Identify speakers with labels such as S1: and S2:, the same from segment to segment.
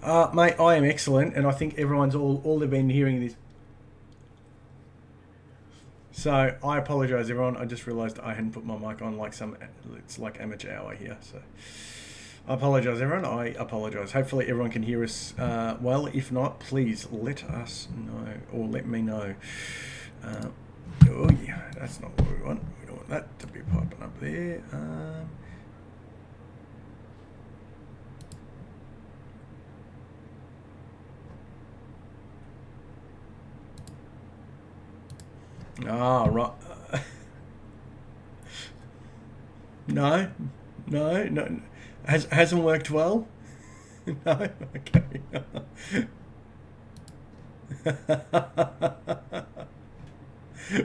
S1: Mate, I am excellent, and I think everyone's all they've been hearing this. So I apologise, everyone. I just realised I hadn't put my mic on like some. It's like amateur hour here, so I apologise, everyone. I apologise. Hopefully, everyone can hear us well. If not, please let us know or let me know. Oh yeah, that's not what we want. We don't want that to be popping up there. Right. No, no. Hasn't worked well. No. Okay.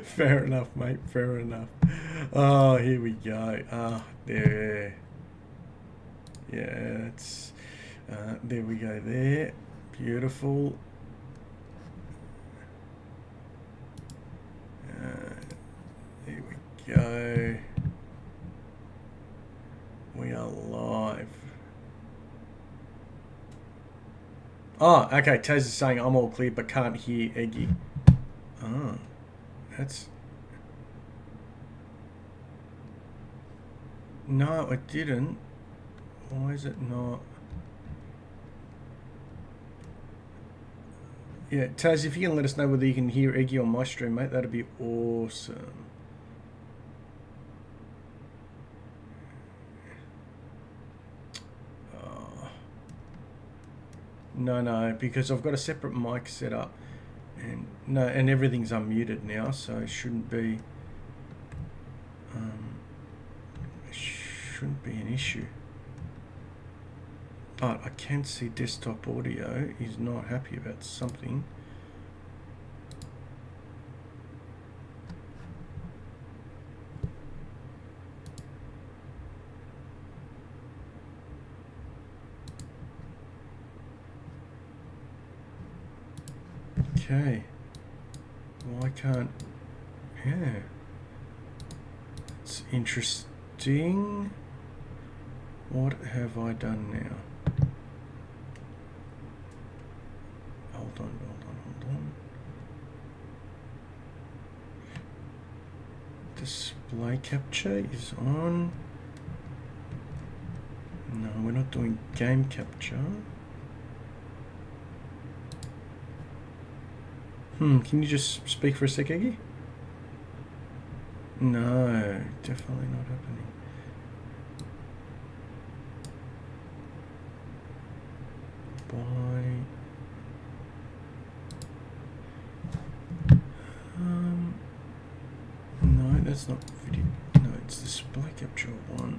S1: Fair enough, mate. Fair enough. Oh, here we go. There. Yeah, it's. There we go. There. Beautiful. There we go. We are live. Oh, okay. Taz is saying I'm all clear but can't hear Eggy. Oh, that's. No, it didn't. Why is it not? Yeah, Taz, if you can let us know whether you can hear Eggy on my stream, mate, that'd be awesome. No, because I've got a separate mic set up, and no, and everything's unmuted now, so it shouldn't be. Shouldn't be an issue. But I can see desktop audio is not happy about something. Okay. Why can't... Yeah. It's interesting. What have I done now? Hold on. Display capture is on. No, we're not doing game capture. Can you just speak for a sec, Eggy? No, definitely not happening. No, that's not video. No, it's display capture one.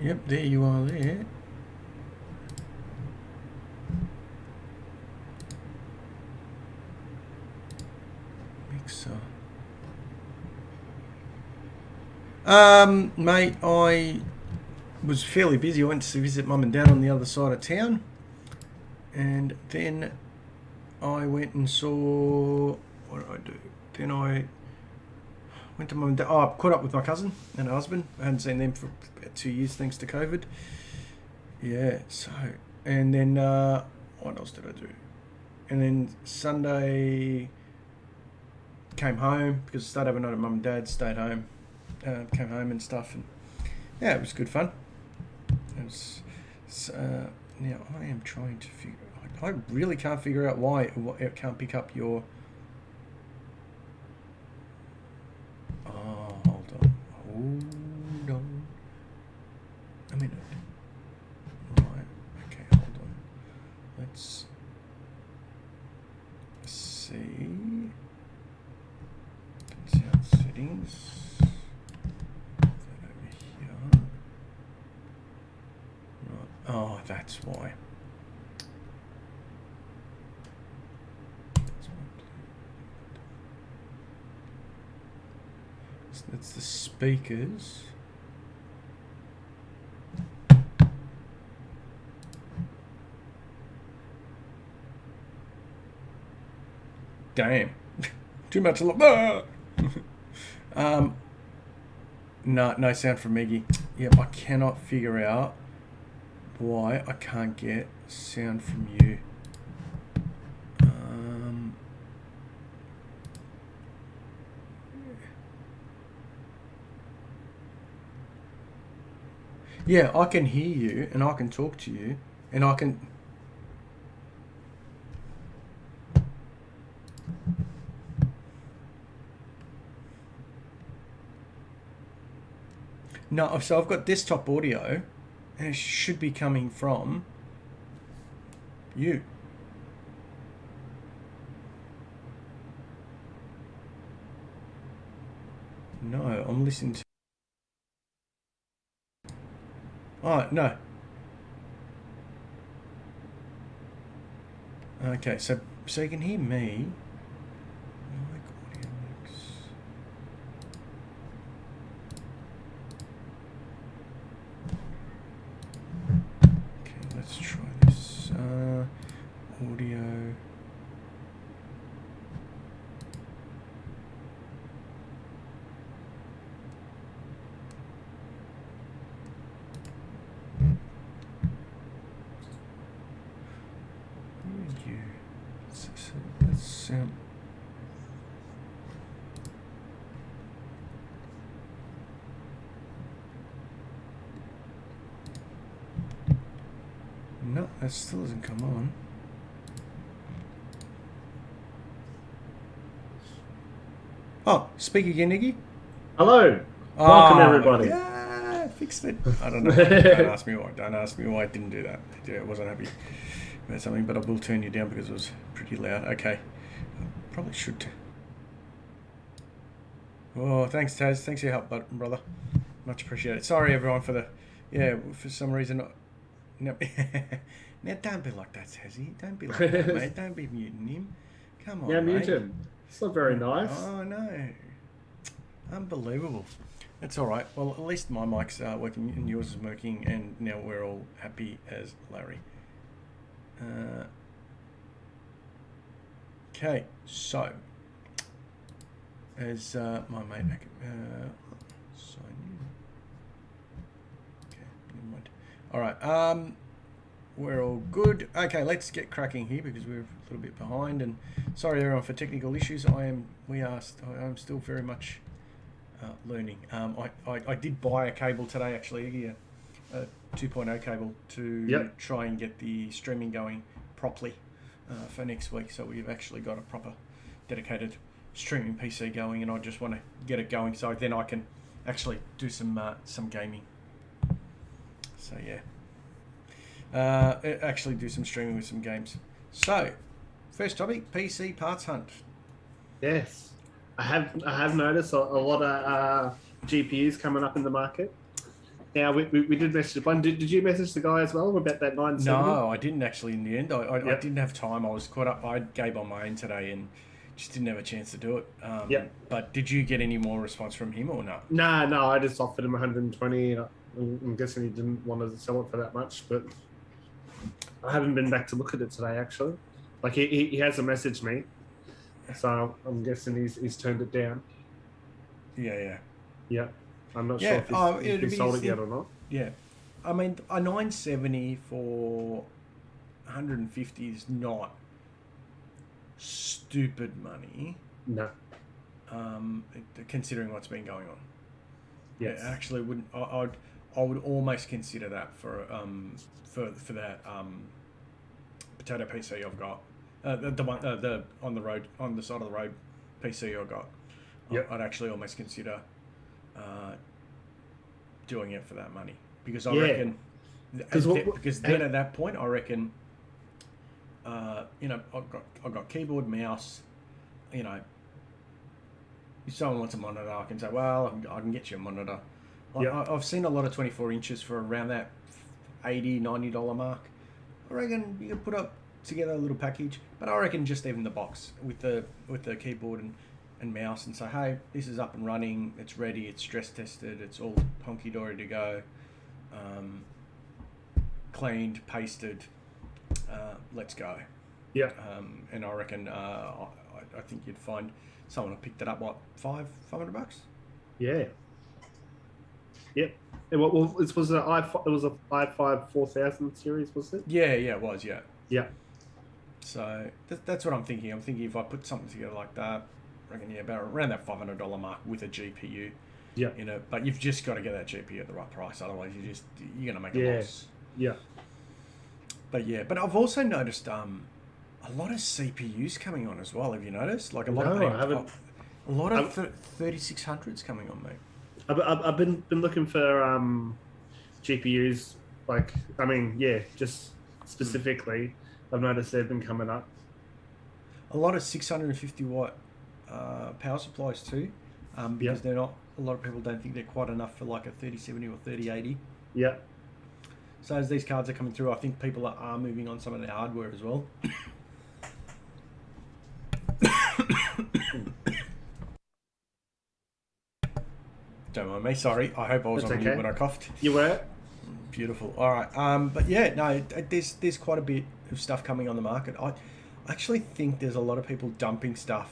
S1: Yep, there you are there. Mixer. Mate, I was fairly busy. I went to visit mum and dad on the other side of town, and then I went and saw. What did I do? Then I went to mum and dad. Oh, I caught up with my cousin and her husband. I hadn't seen them for about 2 years thanks to COVID. Yeah. So, and then what else did I do? And then Sunday came home because I started overnight at mum and dad. Stayed home. Came home and stuff, and yeah, it was good fun. It was. Now I am trying to figure. I really can't figure out why it can't pick up your. Oh, hold on. A minute. Right. Okay, hold on. Let's see. Sound settings. Oh, that's why. That's the speakers. Damn. Too much. No sound from Meggie. Yep, I cannot figure out why I can't get sound from you. Yeah, I can hear you and I can talk to you and I can... No, so I've got desktop audio and it should be coming from you. No, I'm listening to... Oh, no. Okay, so you can hear me. Mic audio mix. Okay, let's try this. Audio. Let's no, that still doesn't come on. Oh, speak again, Iggy.
S2: Hello. Welcome, everybody.
S1: Yeah, I fixed it. I don't know. Don't ask me why. Don't ask me why I didn't do that. Yeah, I wasn't happy about something, but I will turn you down because it was pretty loud. Okay. I probably should. Oh, thanks, Taz. Thanks for your help, brother. Much appreciated. Sorry, everyone, for the... Yeah, for some reason... No. Now, don't be like that, Tazzy. Don't be like that, mate. Don't be muting him. Come on,
S2: Yeah,
S1: mate.
S2: mute him. It's not very nice.
S1: Oh, no. Unbelievable. That's all right. Well, at least my mic's working and yours is working, and now we're all happy as Larry. Okay, so as my mate, sign in. Okay, never mind. All right, we're all good. Okay, let's get cracking here because we're a little bit behind. And sorry everyone for technical issues. I am still very much learning. I did buy a cable today, actually, a 2.0 cable to try and get the streaming going properly for next week. So we've actually got a proper dedicated streaming PC going, and I just want to get it going so then I can actually do some gaming. So yeah, actually do some streaming with some games. So first topic: PC parts hunt.
S2: Yes, I have noticed a lot of GPUs coming up in the market. Now we did message one. Did you message the guy as well about that 970?
S1: No, I didn't actually. In the end, I didn't have time. I was caught up. I gave on my own today and just didn't have a chance to do it. But did you get any more response from him or not?
S2: No. I just offered him 120. I'm guessing he didn't want to sell it for that much, but I haven't been back to look at it today. Actually, like he hasn't messaged me, so I'm guessing he's turned it down.
S1: Yeah.
S2: I'm not sure if he sold it yet or not.
S1: Yeah. I mean, a 970 for 150 is not stupid money.
S2: No.
S1: Considering what's been going on.
S2: Yes.
S1: Yeah, actually, I would almost consider that for that potato PC I've got. The one on the side of the road PC I've got.
S2: Yep.
S1: I'd actually almost consider doing it for that money because I reckon because then at that point I reckon I've got keyboard, mouse, if someone wants a monitor I can say, well, I can get you a monitor. I've seen a lot of 24 inches for around that $80, $90 mark. I reckon you can put up together a little package, but I reckon just even the box with the keyboard and mouse and say, hey, this is up and running, it's ready, it's stress tested, it's all honky-dory to go, cleaned, pasted, let's go.
S2: Yeah.
S1: And I reckon I think you'd find someone who picked it up, what, $500?
S2: Yeah. Yep. Well, it was an i5 4000 series, was it?
S1: Yeah, it was, yeah.
S2: Yeah.
S1: So that's what I'm thinking. I'm thinking if I put something together like that, I reckon about around that $500 mark with a GPU.
S2: Yeah.
S1: You know, but you've just got to get that GPU at the right price. Otherwise, you're gonna make a loss.
S2: Yeah.
S1: But I've also noticed a lot of CPUs coming on as well. Have you noticed? Like a lot of
S2: I haven't.
S1: a lot of 3600s coming on, mate.
S2: I've been looking for GPUs. Like, I mean, yeah, just specifically, I've noticed they've been coming up.
S1: A lot of 650 watt power supplies too, because they're not. A lot of people don't think they're quite enough for like a 3070 or 3080.
S2: Yeah.
S1: So as these cards are coming through, I think people are moving on some of their hardware as well. Don't mind me. Sorry, I hope I was on mute when I coughed.
S2: You were.
S1: Beautiful. All right. But yeah, no, there's quite a bit of stuff coming on the market. I actually think there's a lot of people dumping stuff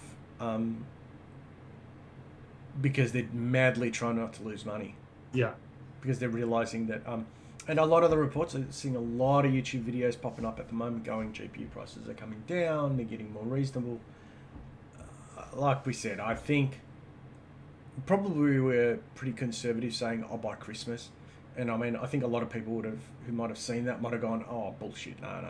S1: because they're madly trying not to lose money.
S2: Yeah.
S1: Because they're realizing that, and a lot of the reports are seeing a lot of YouTube videos popping up at the moment going GPU prices are coming down, they're getting more reasonable. Like we said, I think probably we're pretty conservative saying, oh, by Christmas. And I mean, I think a lot of people who might have seen that might have gone, oh, bullshit, no,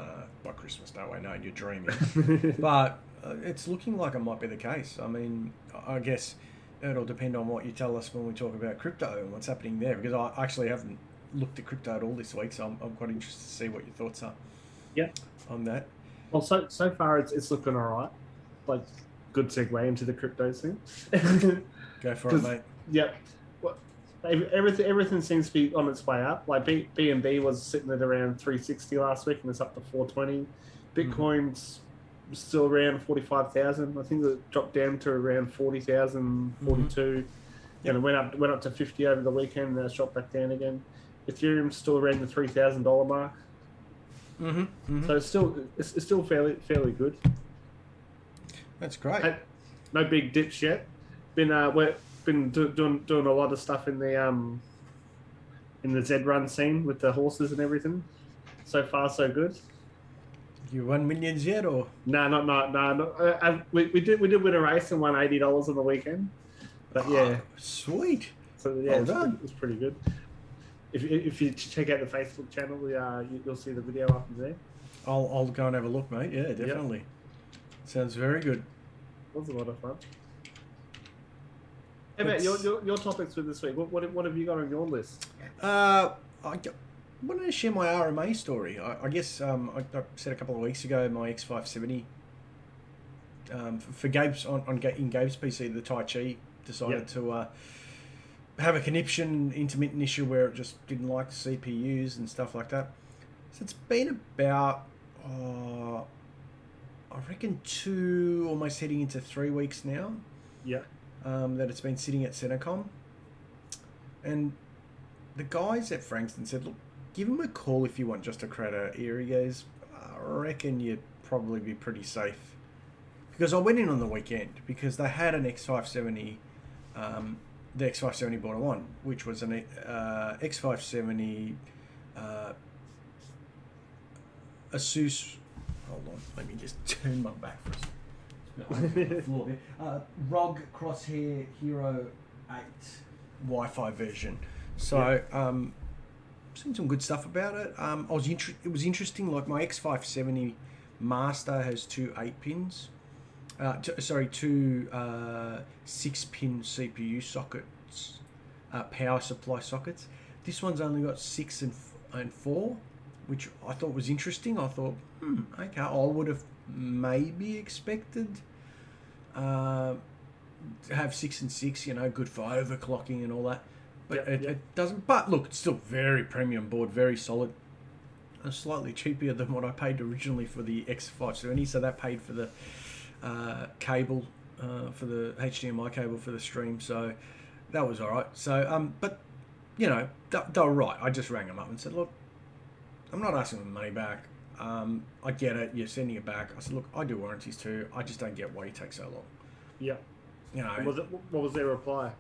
S1: by Christmas, no way, no, you're dreaming. But it's looking like it might be the case. I mean, I guess it'll depend on what you tell us when we talk about crypto and what's happening there, because I actually haven't looked at crypto at all this week, so I'm quite interested to see what your thoughts are.
S2: Yeah.
S1: On that.
S2: Well, so far it's looking all right. Like, good segue into the crypto thing.
S1: Go for it, mate.
S2: Yeah. Well, everything seems to be on its way up. Like BNB was sitting at around 360 last week, and it's up to 420. Bitcoin's still around 45,000. I think it dropped down to around 40,000, 42. And it went up to 50 over the weekend, and then it's dropped back down again. Ethereum's still around the $3,000 mark. So it's still fairly good.
S1: That's great.
S2: No big dips yet. We've been doing a lot of stuff in the Z run scene with the horses and everything. So far, so good.
S1: You won millions yet, or
S2: no? We did win a race and won $80 on the weekend. But yeah,
S1: sweet.
S2: So yeah, it's pretty good. If you check out the Facebook channel, you'll see the video up there.
S1: I'll go and have a look, mate. Yeah, definitely. Yep. Sounds very good.
S2: It was a lot of fun. Hey, Matt, your topics for this week. What have you got on your list?
S1: I wanted to share my RMA story. I guess I said a couple of weeks ago my X570 for Gabe's in Gabe's PC, the Tai Chi decided to have a conniption intermittent issue where it just didn't like CPUs and stuff like that. So it's been about I reckon 2, almost heading into 3 weeks now.
S2: Yeah.
S1: That it's been sitting at Centacom. And the guys at Frankston said, look, give him a call if you want just to create an error. He goes, I reckon you'd probably be pretty safe. Because I went in on the weekend because they had an X570, the X570 border one, which was an X570 Asus. Hold on, let me just turn my back for a second. ROG Crosshair Hero 8 Wi-Fi version. So, seen some good stuff about it. It was interesting. Like my X570 Master has 2 8-pins. Two 6-pin CPU sockets, power supply sockets. This one's only got 6 and 4, which I thought was interesting. I thought, okay, I would have maybe expected to have 6 and 6, good for overclocking and all that. But it doesn't. But look, it's still very premium board, very solid. Slightly cheaper than what I paid originally for the X570, so that paid for the cable, for the HDMI cable for the stream, so that was all right. So, but they were right. I just rang them up and said, look, I'm not asking them money back. I get it. You're sending it back. I said, look, I do warranties too. I just don't get why you take so long.
S2: Yeah.
S1: You know.
S2: What was their reply?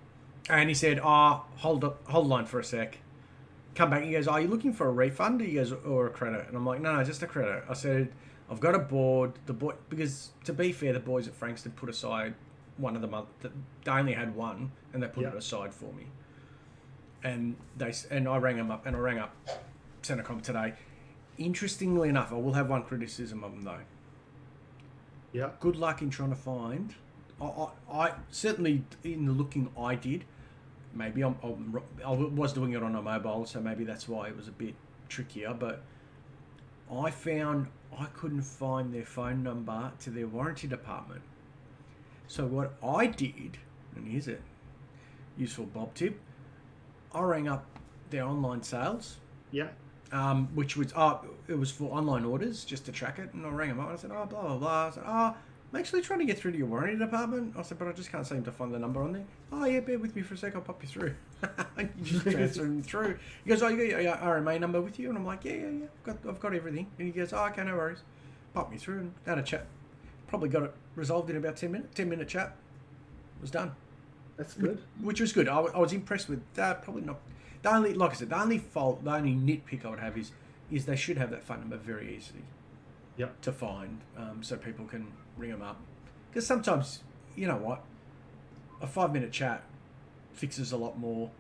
S1: And he said, hold on for a sec. Come back. He goes, are you looking for a refund? He goes, or a credit? And I'm like, no, just a credit. I said, I've got a board. Because to be fair, the boys at Frankston put aside one of the month. They only had one, and they put it aside for me. And I rang them up, and I rang up Centrecom today. Interestingly enough, I will have one criticism of them though.
S2: Yeah.
S1: Good luck in trying to find. I certainly in the looking I did. Maybe I was doing it on a mobile, so maybe that's why it was a bit trickier. But I found I couldn't find their phone number to their warranty department. So what I did, and here's a useful Bob tip, I rang up their online sales.
S2: Yeah.
S1: Which was it was for online orders just to track it, and I rang them up and I said, blah blah blah. I said, I'm actually trying to get through to your warranty department. I said, but I just can't seem to find the number on there. Oh yeah, bear with me for a sec, I'll pop you through. You just transfer him through. He goes, oh, you got your RMA number with you? And I'm like, yeah, I've got everything. And he goes, oh, okay, no worries. Pop me through and had a chat. Probably got it resolved in about 10 minutes. 10-minute chat. It was done.
S2: That's good.
S1: Which was good. I was impressed with that. Probably not. The only, like I said, the only nitpick I would have is they should have that phone number very easy.
S2: Yep.
S1: To find, so people can ring them up. Because sometimes, you know what, a 5-minute chat fixes a lot more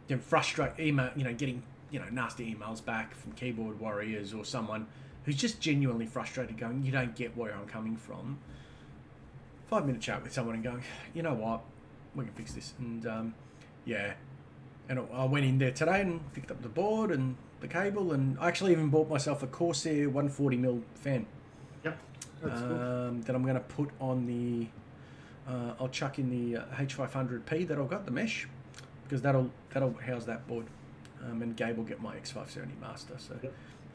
S1: than getting nasty emails back from keyboard warriors or someone who's just genuinely frustrated, going, you don't get where I'm coming from. 5-minute chat with someone and going, you know what, we can fix this. And and I went in there today and picked up the board and the cable, and I actually even bought myself a Corsair 140mm fan.
S2: Yep, that's cool.
S1: That I'm going to put on the. I'll chuck in the H500P that I've got, the mesh, because that'll house that board, and Gabe will get my X570 master, so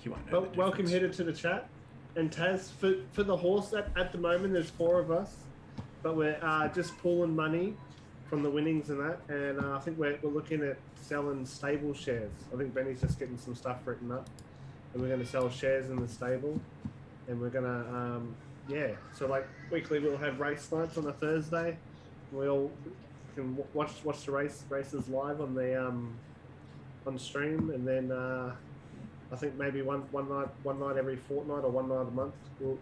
S1: he won't know.
S2: Well, welcome headed to the chat, and Taz for the horse. At the moment, there's 4 of us, but we're just pulling money from the winnings and that, and I think we're looking at selling stable shares. I think Benny's just getting some stuff written up, and we're going to sell shares in the stable, and we're going to so like weekly we'll have race nights on a Thursday. We all can watch the races live on the on stream, and then I think maybe one night every fortnight or one night a month we'll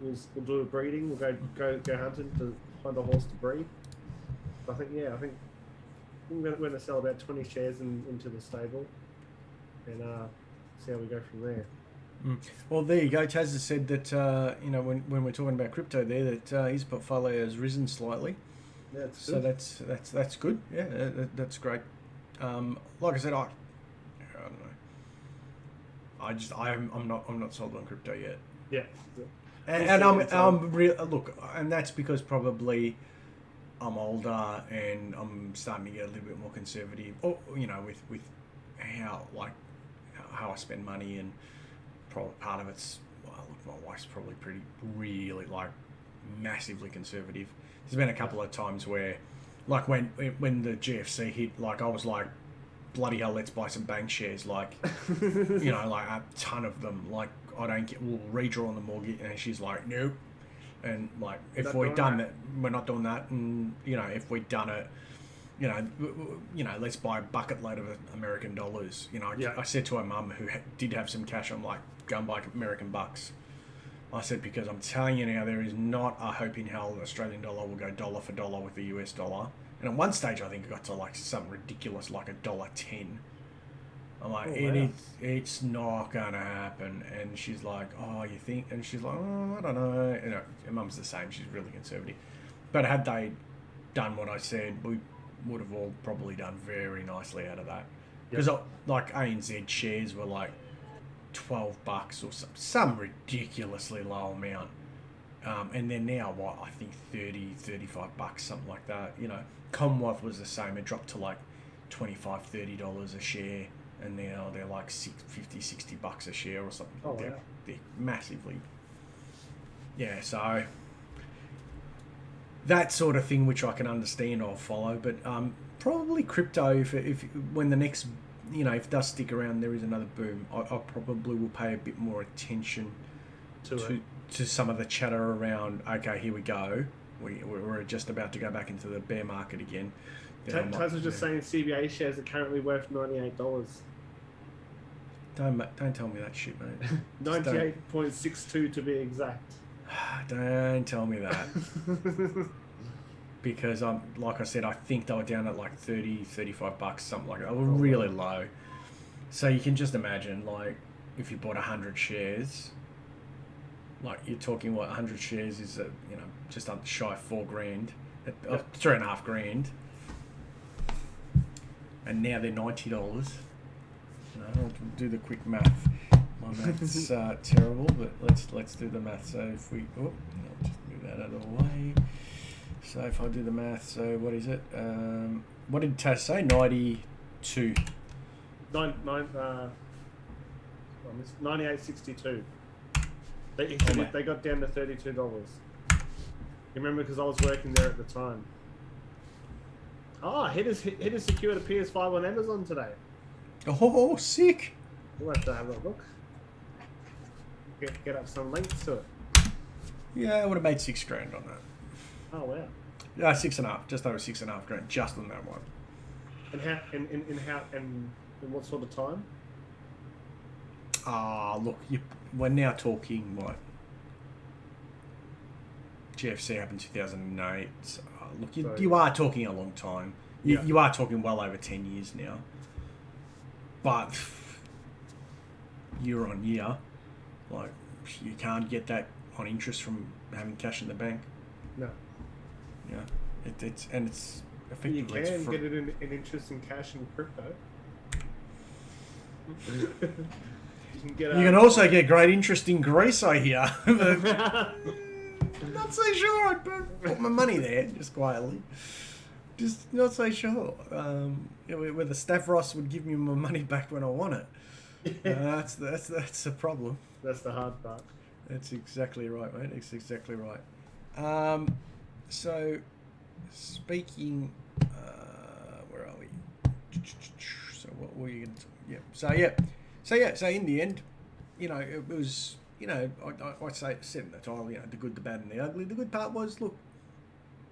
S2: do a breeding. We'll go hunting to find a horse to breed. I think we're going to sell about 20 shares into the stable, and see how we go from there.
S1: Well, there you go. Taz has said that when we're talking about crypto there, that his portfolio has risen slightly.
S2: Yeah,
S1: so that's good. Yeah, that's great. Like I said, I don't know. I'm not sold on crypto yet.
S2: Yeah.
S1: And I'm real. Look, and that's because probably I'm older and I'm starting to get a little bit more conservative. Or with how I spend money, and probably part of it's my wife's probably really massively conservative. There's been a couple of times where, like when the GFC hit, I was like, bloody hell, let's buy some bank shares, like a ton of them. Like I don't get, we'll redraw on the mortgage, and she's like, nope. And if we'd done that, we're not doing that. And if we'd done it, let's buy a bucket load of American dollars. I said to her mum, who did have some cash, I'm like, go and buy American bucks. I said, because I'm telling you now, there is not a hope in hell the Australian dollar will go dollar for dollar with the US dollar. And at one stage, I think it got to something ridiculous, like $1.10. I'm like, it's not going to happen. And she's like, oh, you think? And she's like, oh, I don't know. Her mum's the same. She's really conservative. But had they done what I said, we would have all probably done very nicely out of that. Because ANZ shares were like $12 or some ridiculously low amount. And they're now, I think $30, $35, something like that. Commonwealth was the same. It dropped to $25, $30 a share. And now they're like $50, $60 a share or something.
S2: Oh,
S1: they're massively. Yeah, so that sort of thing, which I can understand, I'll follow. But probably crypto, if when the next, if it does stick around, there is another boom, I probably will pay a bit more attention to some of the chatter around, okay, here we go. We're just about to go back into the bear market again.
S2: Taz was just saying CBA shares are currently worth $98.
S1: Don't tell me that shit, mate.
S2: 98.62 to be exact.
S1: Don't tell me that. Because like I said, I think they were down at like 30, 35 bucks, something like that. They were really low. So you can just imagine, like, if you bought 100 shares, like you're talking 100 shares is just shy of $4,000, $3,500, and now they're $90. I'll do the quick math. My math's terrible, but let's do the math. So if we, I'll just move that out of the way. So if I do the math, so what is it? What did Taz say? 92.
S2: 98.62. They got down to $32. You remember, because I was working there at the time. Oh, Header secured a PS5 on Amazon today.
S1: Oh, sick!
S2: We'll have to have a look. Get up some links to it.
S1: Yeah, I would have made $6,000 on that.
S2: Oh wow!
S1: Yeah, 6.5, just over $6,500 just on that one.
S2: And how in what sort of time?
S1: Look, we're now talking what? GFC happened 2008. Look, you are talking a long time. You are talking well over 10 years now. But year on year, like, you can't get that on interest from having cash in the bank.
S2: No.
S1: Yeah, it's effectively.
S2: You can get it in interest in cash and crypto. You
S1: can also get great interest in Greece, I hear. Not so sure I'd put my money there, just quietly. Just not so sure. Whether Stavros would give me my money back when I want it. That's the problem.
S2: That's the hard part.
S1: That's exactly right, mate. That's exactly right. So, speaking, where are we? So what were you going to? So in the end, it was, I said in the title, the good, the bad, and the ugly. The good part was, look,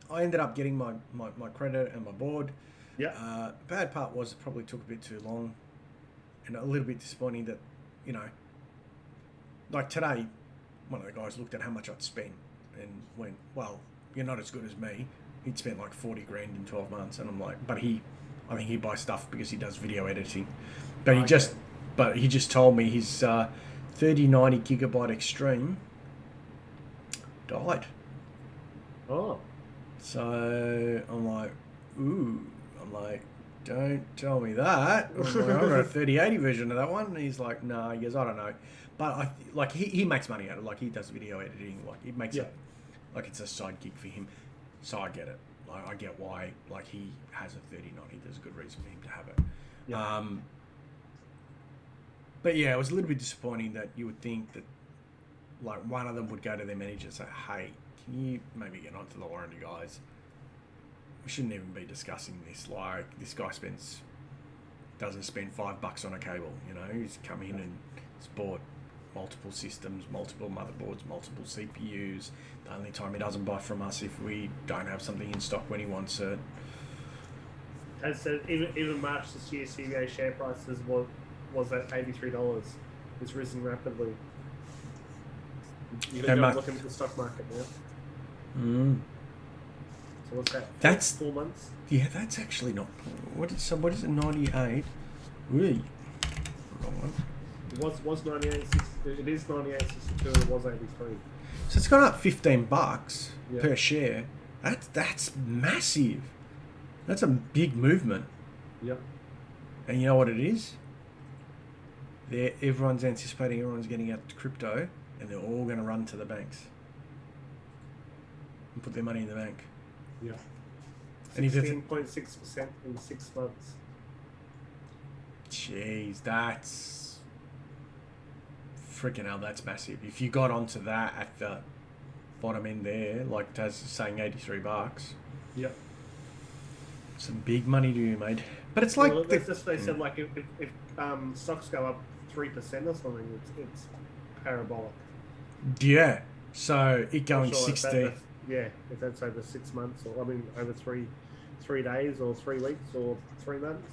S1: I ended up getting my credit and my board.
S2: Yeah.
S1: Bad part was it probably took a bit too long, and a little bit disappointing that, like today, one of the guys looked at how much I'd spent and went, well, you're not as good as me. He'd spent like 40 grand in 12 months. And I'm like, I think he buys stuff because he does video editing. But he just told me his 3090 gigabyte Extreme died.
S2: Oh.
S1: So I'm like, don't tell me that. I've got a 3080 version of that one. And he's like, no, he goes, I don't know. But he makes money out of it. Like, he does video editing. Like, it makes it like it's a side gig for him. So I get it. Like, I get why. Like, he has a 3090. There's a good reason for him to have it. Yeah. But yeah, it was a little bit disappointing that you would think that, like, one of them would go to their manager and say, hey, can you maybe get onto the warranty, guys? We shouldn't even be discussing this. Like, this guy doesn't spend $5 on a cable. He's come in and he's bought multiple systems, multiple motherboards, multiple CPUs. The only time he doesn't buy from us if we don't have something in stock when he wants it.
S2: As said, even March this year, CBA share prices was at $83. It's risen rapidly. You can go look into the stock market now. So what's that?
S1: That's
S2: 4 months.
S1: Yeah, that's actually not. What is it? 98. Really? Wrong one.
S2: It was 98. It is 98.62. It was 83.
S1: So it's gone up $15 per share. That's massive. That's a big movement.
S2: Yep.
S1: And you know what it is? Everyone's anticipating everyone's getting out to crypto, and they're all going to run to the banks and put their money in the bank.
S2: Yeah.
S1: And
S2: 16.6% in 6 months.
S1: Jeez, that's freaking hell. That's massive. If you got onto that at the bottom end there, like Taz is saying, $83.
S2: Yep.
S1: Some big money to you, mate. But it's like
S2: they said, like if stocks go up 3% or something, it's parabolic.
S1: Yeah. So it going 16.
S2: If that's over 6 months, or over 3 days or 3 weeks or 3 months?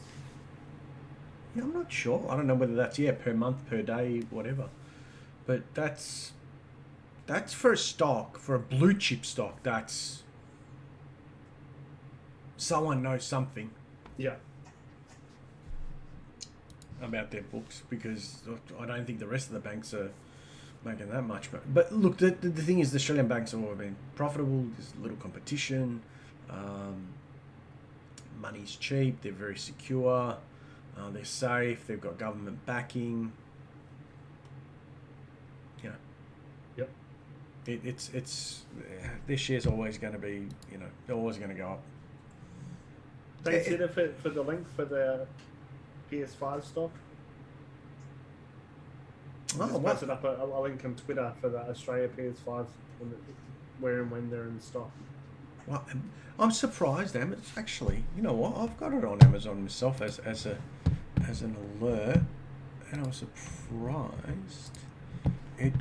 S1: Yeah, I'm not sure. I don't know whether that's per month, per day, whatever. But that's for a stock, for a blue chip stock. That's someone knows something
S2: Yeah.
S1: about their books, because I don't think the rest of the banks are making that much. But look, the thing is, the Australian banks have always been profitable. There's little competition. Money's cheap. They're very secure. They're safe. They've got government backing. You know.
S2: Yep.
S1: It's their shares always going to be, they're always going to go up.
S2: Thanks, Ida, for the link for the PS5 stock.
S1: Oh,
S2: Just
S1: what?
S2: posted up a link on Twitter for the Australia PS5s, where and when they're in stock.
S1: Well, I'm surprised, Am. It's actually, you know what? I've got it on Amazon myself as an alert, and I was surprised. It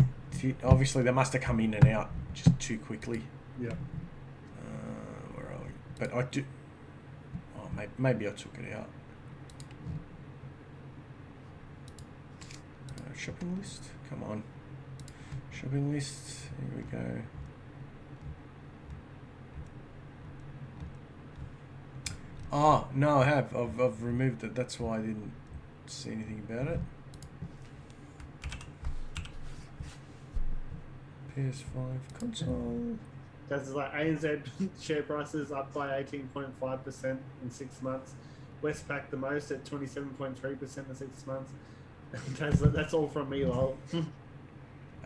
S1: obviously they must have come in and out just too quickly.
S2: Yeah.
S1: Where are we? But I do. Oh, maybe I took it out. Shopping list. Come on. Shopping list. Here we go. Oh, no, I have. I've removed it. That's why I didn't see anything about it. PS5 console.
S2: That's like ANZ share prices up by 18.5% in 6 months. Westpac the most at 27.3% in 6 months. That's all from me, lol.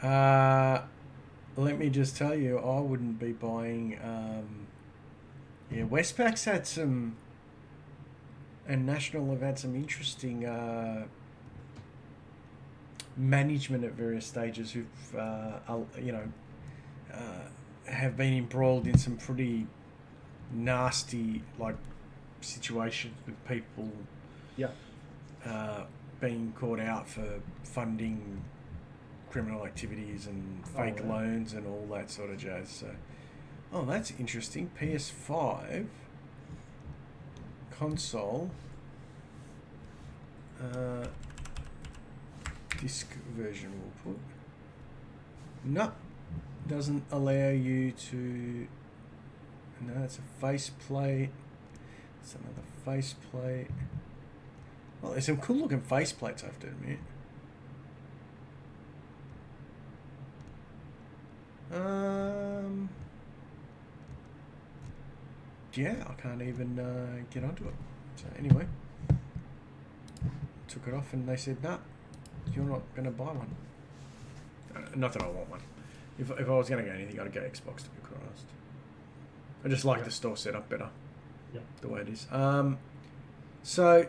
S1: Let me just tell you, I wouldn't be buying. Westpac's had some, and National have had some interesting management at various stages who've, have been embroiled in some pretty nasty situations with people.
S2: Yeah.
S1: Being caught out for funding criminal activities and fake loans and all that sort of jazz. So, that's interesting. PS5 console disc version we'll put. No, doesn't allow you to. No, it's a faceplate. It's another faceplate. Well, there's some cool looking faceplates, I have to admit. Yeah, I can't even get onto it. So anyway, took it off and they said, "Nah, you're not going to buy one." Not that I want one. If I was going to get anything, I'd go Xbox, to be quite honest. I just like the store setup better.
S2: Yeah.
S1: The way it is. So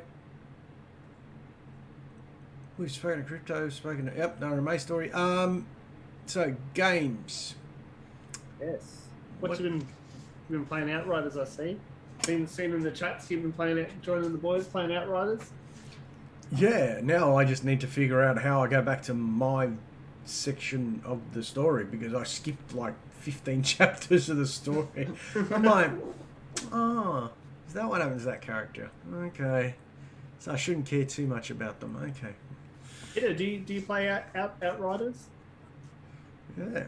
S1: we've spoken to crypto, spoken to no May story. So games.
S2: Yes. What you been playing Outriders? I see. Seen in the chats. You've been playing out, joining the boys playing Outriders.
S1: Yeah. Now I just need to figure out how I go back to my section of the story, because I skipped like 15 chapters of the story. I'm like, is that what happens to that character? Okay. So I shouldn't care too much about them. Okay.
S2: Yeah, do you play Outriders?
S1: Yeah.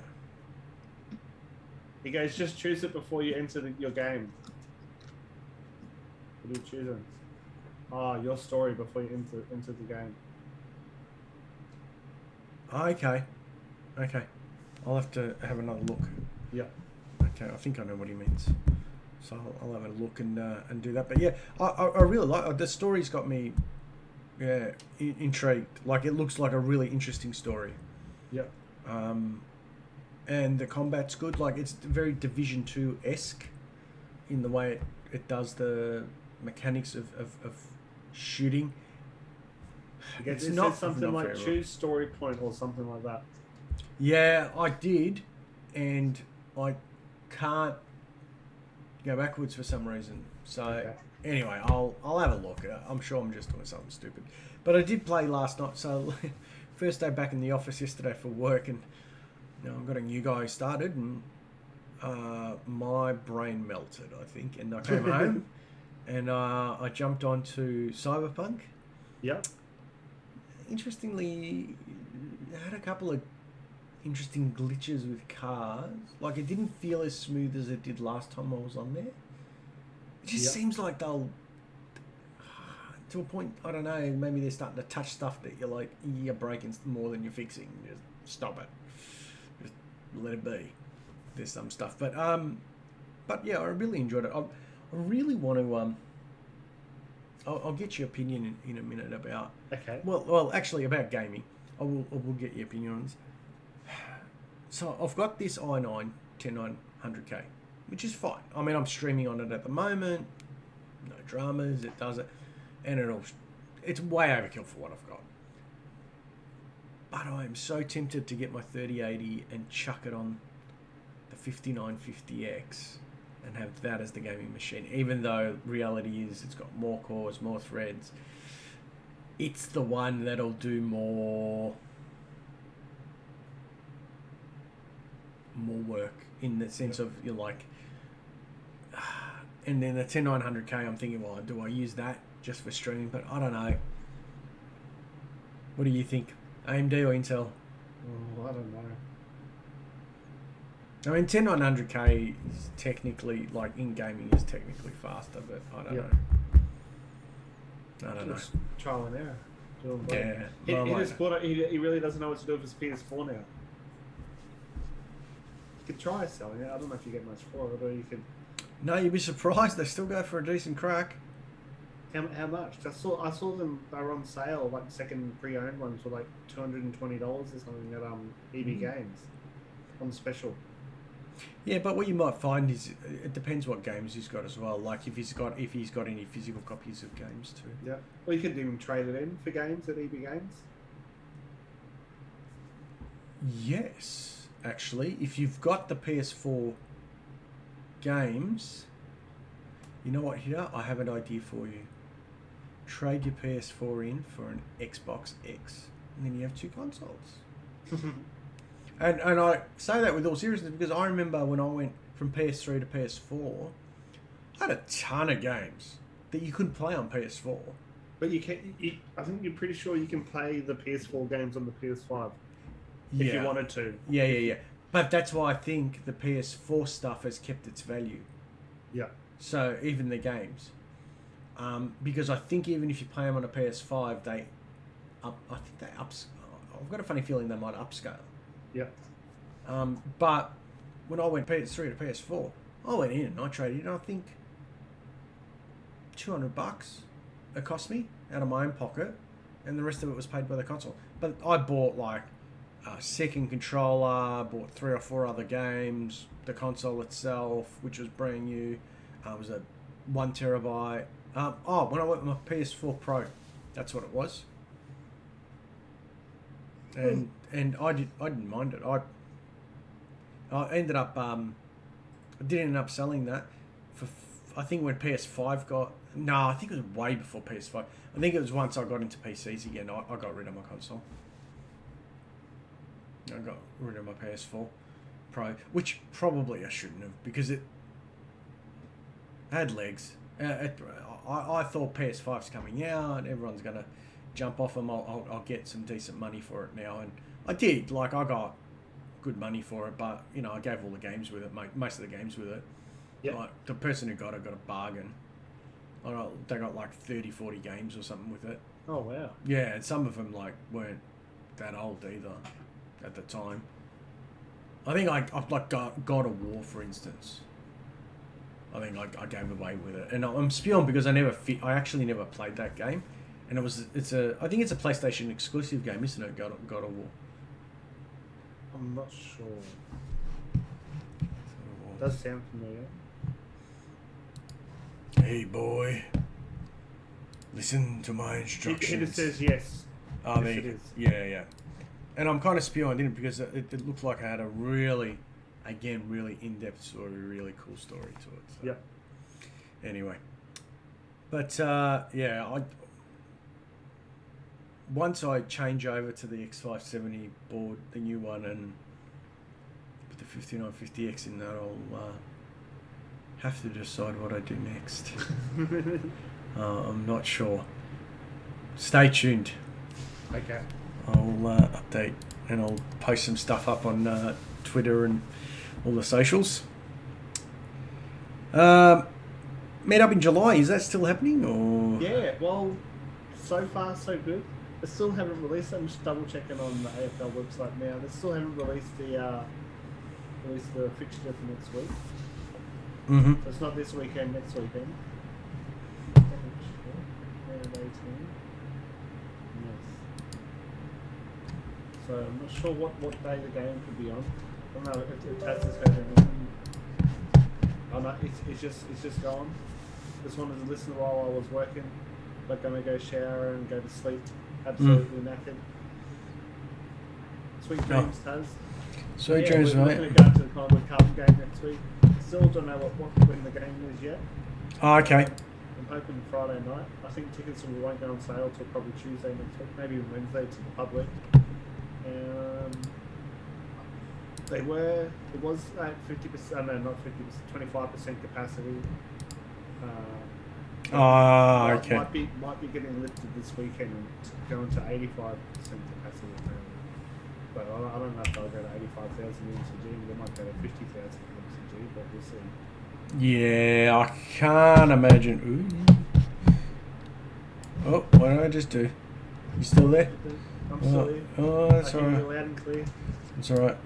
S2: He goes, just choose it before you enter your game. What are you choosing? Your story before you enter the game.
S1: Okay. I'll have to have another look.
S2: Yeah.
S1: Okay, I think I know what he means. So I'll have a look and do that. But yeah, I really like the story's got me intrigued. Like, it looks like a really interesting story.
S2: Yeah.
S1: And the combat's good. Like, it's very Division 2-esque in the way it does the mechanics of shooting.
S2: It's not something like choose story point or something like that.
S1: Yeah, I did, and I can't go backwards for some reason. So anyway, I'll have a look. I'm sure I'm just doing something stupid, but I did play last night. So first day back in the office yesterday for work, and I've got a new guy who started, and my brain melted, I think, and I came home and I jumped onto Cyberpunk.
S2: Yep.
S1: Interestingly, it had a couple of interesting glitches with cars. Like, it didn't feel as smooth as it did last time I was on there. It just
S2: Yep.
S1: seems like they'll, to a point, I don't know, maybe they're starting to touch stuff that you're like, you're breaking more than you're fixing. Just stop it. Just let it be. There's some stuff. But yeah, I really enjoyed it. I really want to, I'll get your opinion in a minute about,
S2: Okay.
S1: well, actually about gaming. I will get your opinion on this. So I've got this i9 10900K, which is fine. I mean, I'm streaming on it at the moment. No dramas. It does it, and it's way overkill for what I've got. But I am so tempted to get my 3080 and chuck it on the 5950X and have that as the gaming machine. Even though reality is it's got more cores, more threads. It's the one that'll do more work in the sense of you're like, and then the 10900K, I'm thinking, well, do I use that just for streaming? But I don't know. What do you think? AMD or Intel?
S2: Oh, I don't know.
S1: I mean, 10900K is technically, like, in gaming is technically faster, but I don't know. I don't know.
S2: Just trial and error.
S1: Yeah.
S2: He
S1: Well,
S2: just bought it. He really doesn't know what to do with his PS4 now. You could try selling it. I don't know if you get much for it, or you could.
S1: no, you'd be surprised. They still go for a decent crack.
S2: How much? I saw them. They were on sale, like second pre-owned ones for like $220 or something at EB Games on special.
S1: Yeah, but what you might find is it depends what games he's got as well. Like if he's got any physical copies of games too.
S2: Yeah. Well, you could even trade it in for games at EB Games.
S1: Yes, actually, if you've got the PS4 games, you know what, here I have an idea for you. Trade your PS4 in for an Xbox X, and then you have two consoles. And I say that with all seriousness because I remember when I went from PS3 to PS4, I had a ton of games that you couldn't play on PS4.
S2: But you can. I think you're pretty sure you can play the PS4 games on the PS5 if you wanted to.
S1: Yeah. But that's why I think the PS4 stuff has kept its value.
S2: Yeah.
S1: So even the games, because I think even if you play them on a PS5, I've got a funny feeling they might upscale.
S2: Yeah.
S1: But when I went PS3 to PS4, I went in and I traded in, I think, $200 it cost me out of my own pocket, and the rest of it was paid by the console. But I bought like a second controller, bought 3 or 4 other games, the console itself, which was brand new, was a 1 terabyte. When I went with my PS4 Pro, that's what it was. And I didn't mind it. I ended up I did end up selling that for I think when PS5 got I think it was way before PS5. I think it was once I got into PCs again. I got rid of my console. I got rid of my PS4 Pro, which probably I shouldn't have because it had legs. I thought PS5's coming out. Everyone's gonna jump off them. I'll get some decent money for it now, and I did. Like I got good money for it, but I gave all the games with it, most of the games with it.
S2: Yeah.
S1: Like the person who got it got a bargain. They got like 30, 40 games or something with it.
S2: Oh wow.
S1: Yeah, and some of them like weren't that old either at the time. I think I've like God of War, for instance. I think I gave away with it, and I'm spewing because I actually never played that game, and I think it's a PlayStation exclusive game, isn't it? God of War.
S2: I'm not sure. Does sound familiar.
S1: Hey boy, listen to my instructions.
S2: It says yes.
S1: Oh,
S2: yes, it is.
S1: Yeah. And I'm kind of spewing, didn't it? Because it looked like I had a really in-depth story, really cool story to it. So.
S2: Yeah.
S1: Anyway, but once I change over to the X570 board, the new one, and put the 5950X in that, Have to decide what I do next. I'm not sure. Stay tuned.
S2: Okay.
S1: I'll update and I'll post some stuff up on Twitter and all the socials. Meet up in July, is that still happening? Or
S2: Yeah, well, so far so good. They still haven't released it. I'm just double checking on the AFL website now. They still haven't released the fixture for next week.
S1: Mm-hmm.
S2: So it's not this weekend, next weekend. Yes. So I'm not sure what day the game could be on. I don't know if Taz has heard anything. Oh no, it's just gone. Just wanted to listen while I was working. Like gonna go shower and go to sleep. Absolutely knackered. Sweet dreams, Taz.
S1: Sweet dreams,
S2: we're
S1: mate.
S2: going to go to the Collingwood Cup game next week. Still don't know when the game is yet.
S1: Oh, okay.
S2: I'm hoping Friday night. I think tickets won't go on sale till probably Tuesday next week, maybe Wednesday to the public. It was at 50%, no, not 50%, 25% capacity.
S1: Okay.
S2: Might be getting lifted this weekend and going to 85% capacity. But I don't know if they'll go to 85,000 MCG. They might go to 50,000 MCG, but we'll see.
S1: Yeah, I can't imagine. Ooh. Oh, what did I just do? You still there?
S2: I'm still here.
S1: Oh, that's
S2: I hear
S1: alright.
S2: you loud and clear.
S1: It's alright.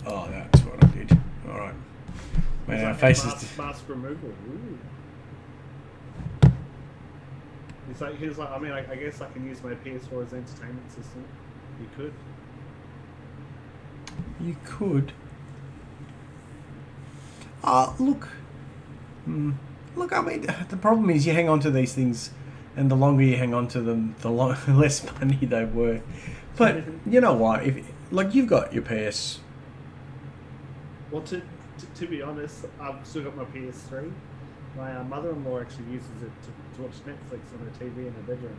S1: Oh, that's what I did. Alright. Man, our faces.
S2: Mask removal. Ooh. He's like, I mean, I guess I can use my PS4 as entertainment system. You could.
S1: You could. Look. Look, I mean, the problem is you hang on to these things, and the longer you hang on to them, the less money they're worth. But you know what? If you've got your PS.
S2: Well, to be honest, I've still got my PS3. My mother-in-law actually uses it to watch Netflix on her TV in her bedroom.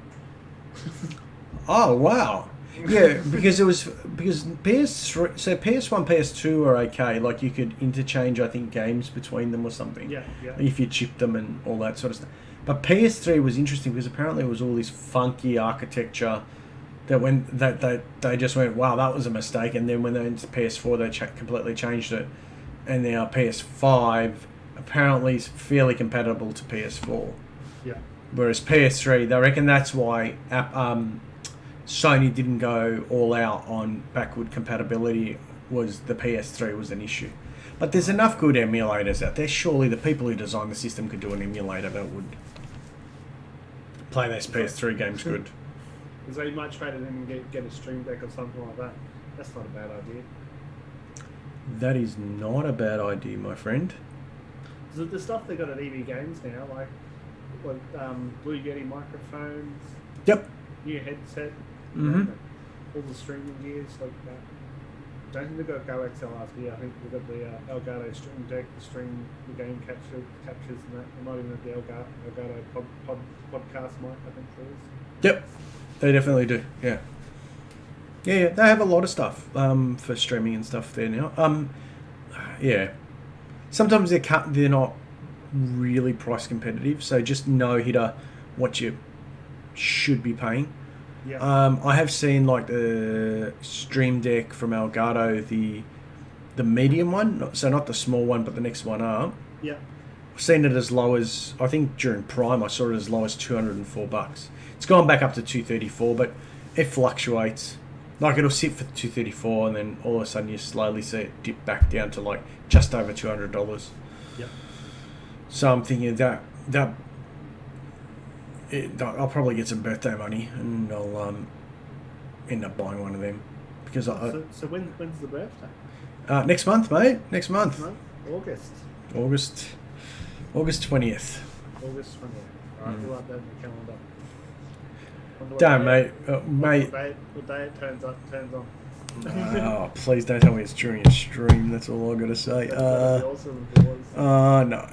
S1: Oh wow! Yeah, because PS3, so PS1, PS2 are okay. Like you could interchange, I think, games between them or something.
S2: Yeah.
S1: If you chipped them and all that sort of stuff. But PS3 was interesting because apparently it was all this funky architecture that they just went, wow, that was a mistake. And then when they went to PS4, they completely changed it, and now PS5 apparently is fairly compatible to PS4.
S2: Yeah.
S1: Whereas PS3, they reckon that's why Sony didn't go all out on backward compatibility, was the PS3 was an issue. But there's enough good emulators out there. Surely the people who designed the system could do an emulator that would play those PS3 games good.
S2: So you might trade it in and get a stream deck or something like that. That's not a bad idea.
S1: That is not a bad idea, my friend.
S2: So the stuff they got at EB Games now, like Blue Yeti microphones,
S1: Yep.
S2: new headset,
S1: Mm-hmm.
S2: all the streaming gears, like that. Don't think they've got Go XL RT. I think we've got the Elgato Stream Deck, the stream, the game captures and that. I'm not even at the Elgato podcast mic, I think there is.
S1: Yep. They definitely do. Yeah. Yeah, they have a lot of stuff for streaming and stuff there now. Yeah. Sometimes they're not really price competitive, so just know what you should be paying.
S2: Yeah.
S1: I have seen like the Stream Deck from Elgato, the medium one, so not the small one, but the next one up.
S2: Yeah.
S1: I've seen it as low as, I think during Prime I saw it as low as $204. It's gone back up to $234, but it fluctuates. Like it'll sit for $234, and then all of a sudden you slowly see it dip back down to like just over $200.
S2: Yeah.
S1: So I'm thinking I'll probably get some birthday money, and I'll end up buying one of them because
S2: So when's the birthday?
S1: next month, mate. Next month.
S2: August.
S1: August 20th.
S2: August 20th. Alright, we'll write that in the calendar.
S1: Damn, mate. Mate.
S2: What day it turns on.
S1: Oh, please don't tell me it's during a stream. That's all I gotta say.
S2: That'd be awesome if it was.
S1: No.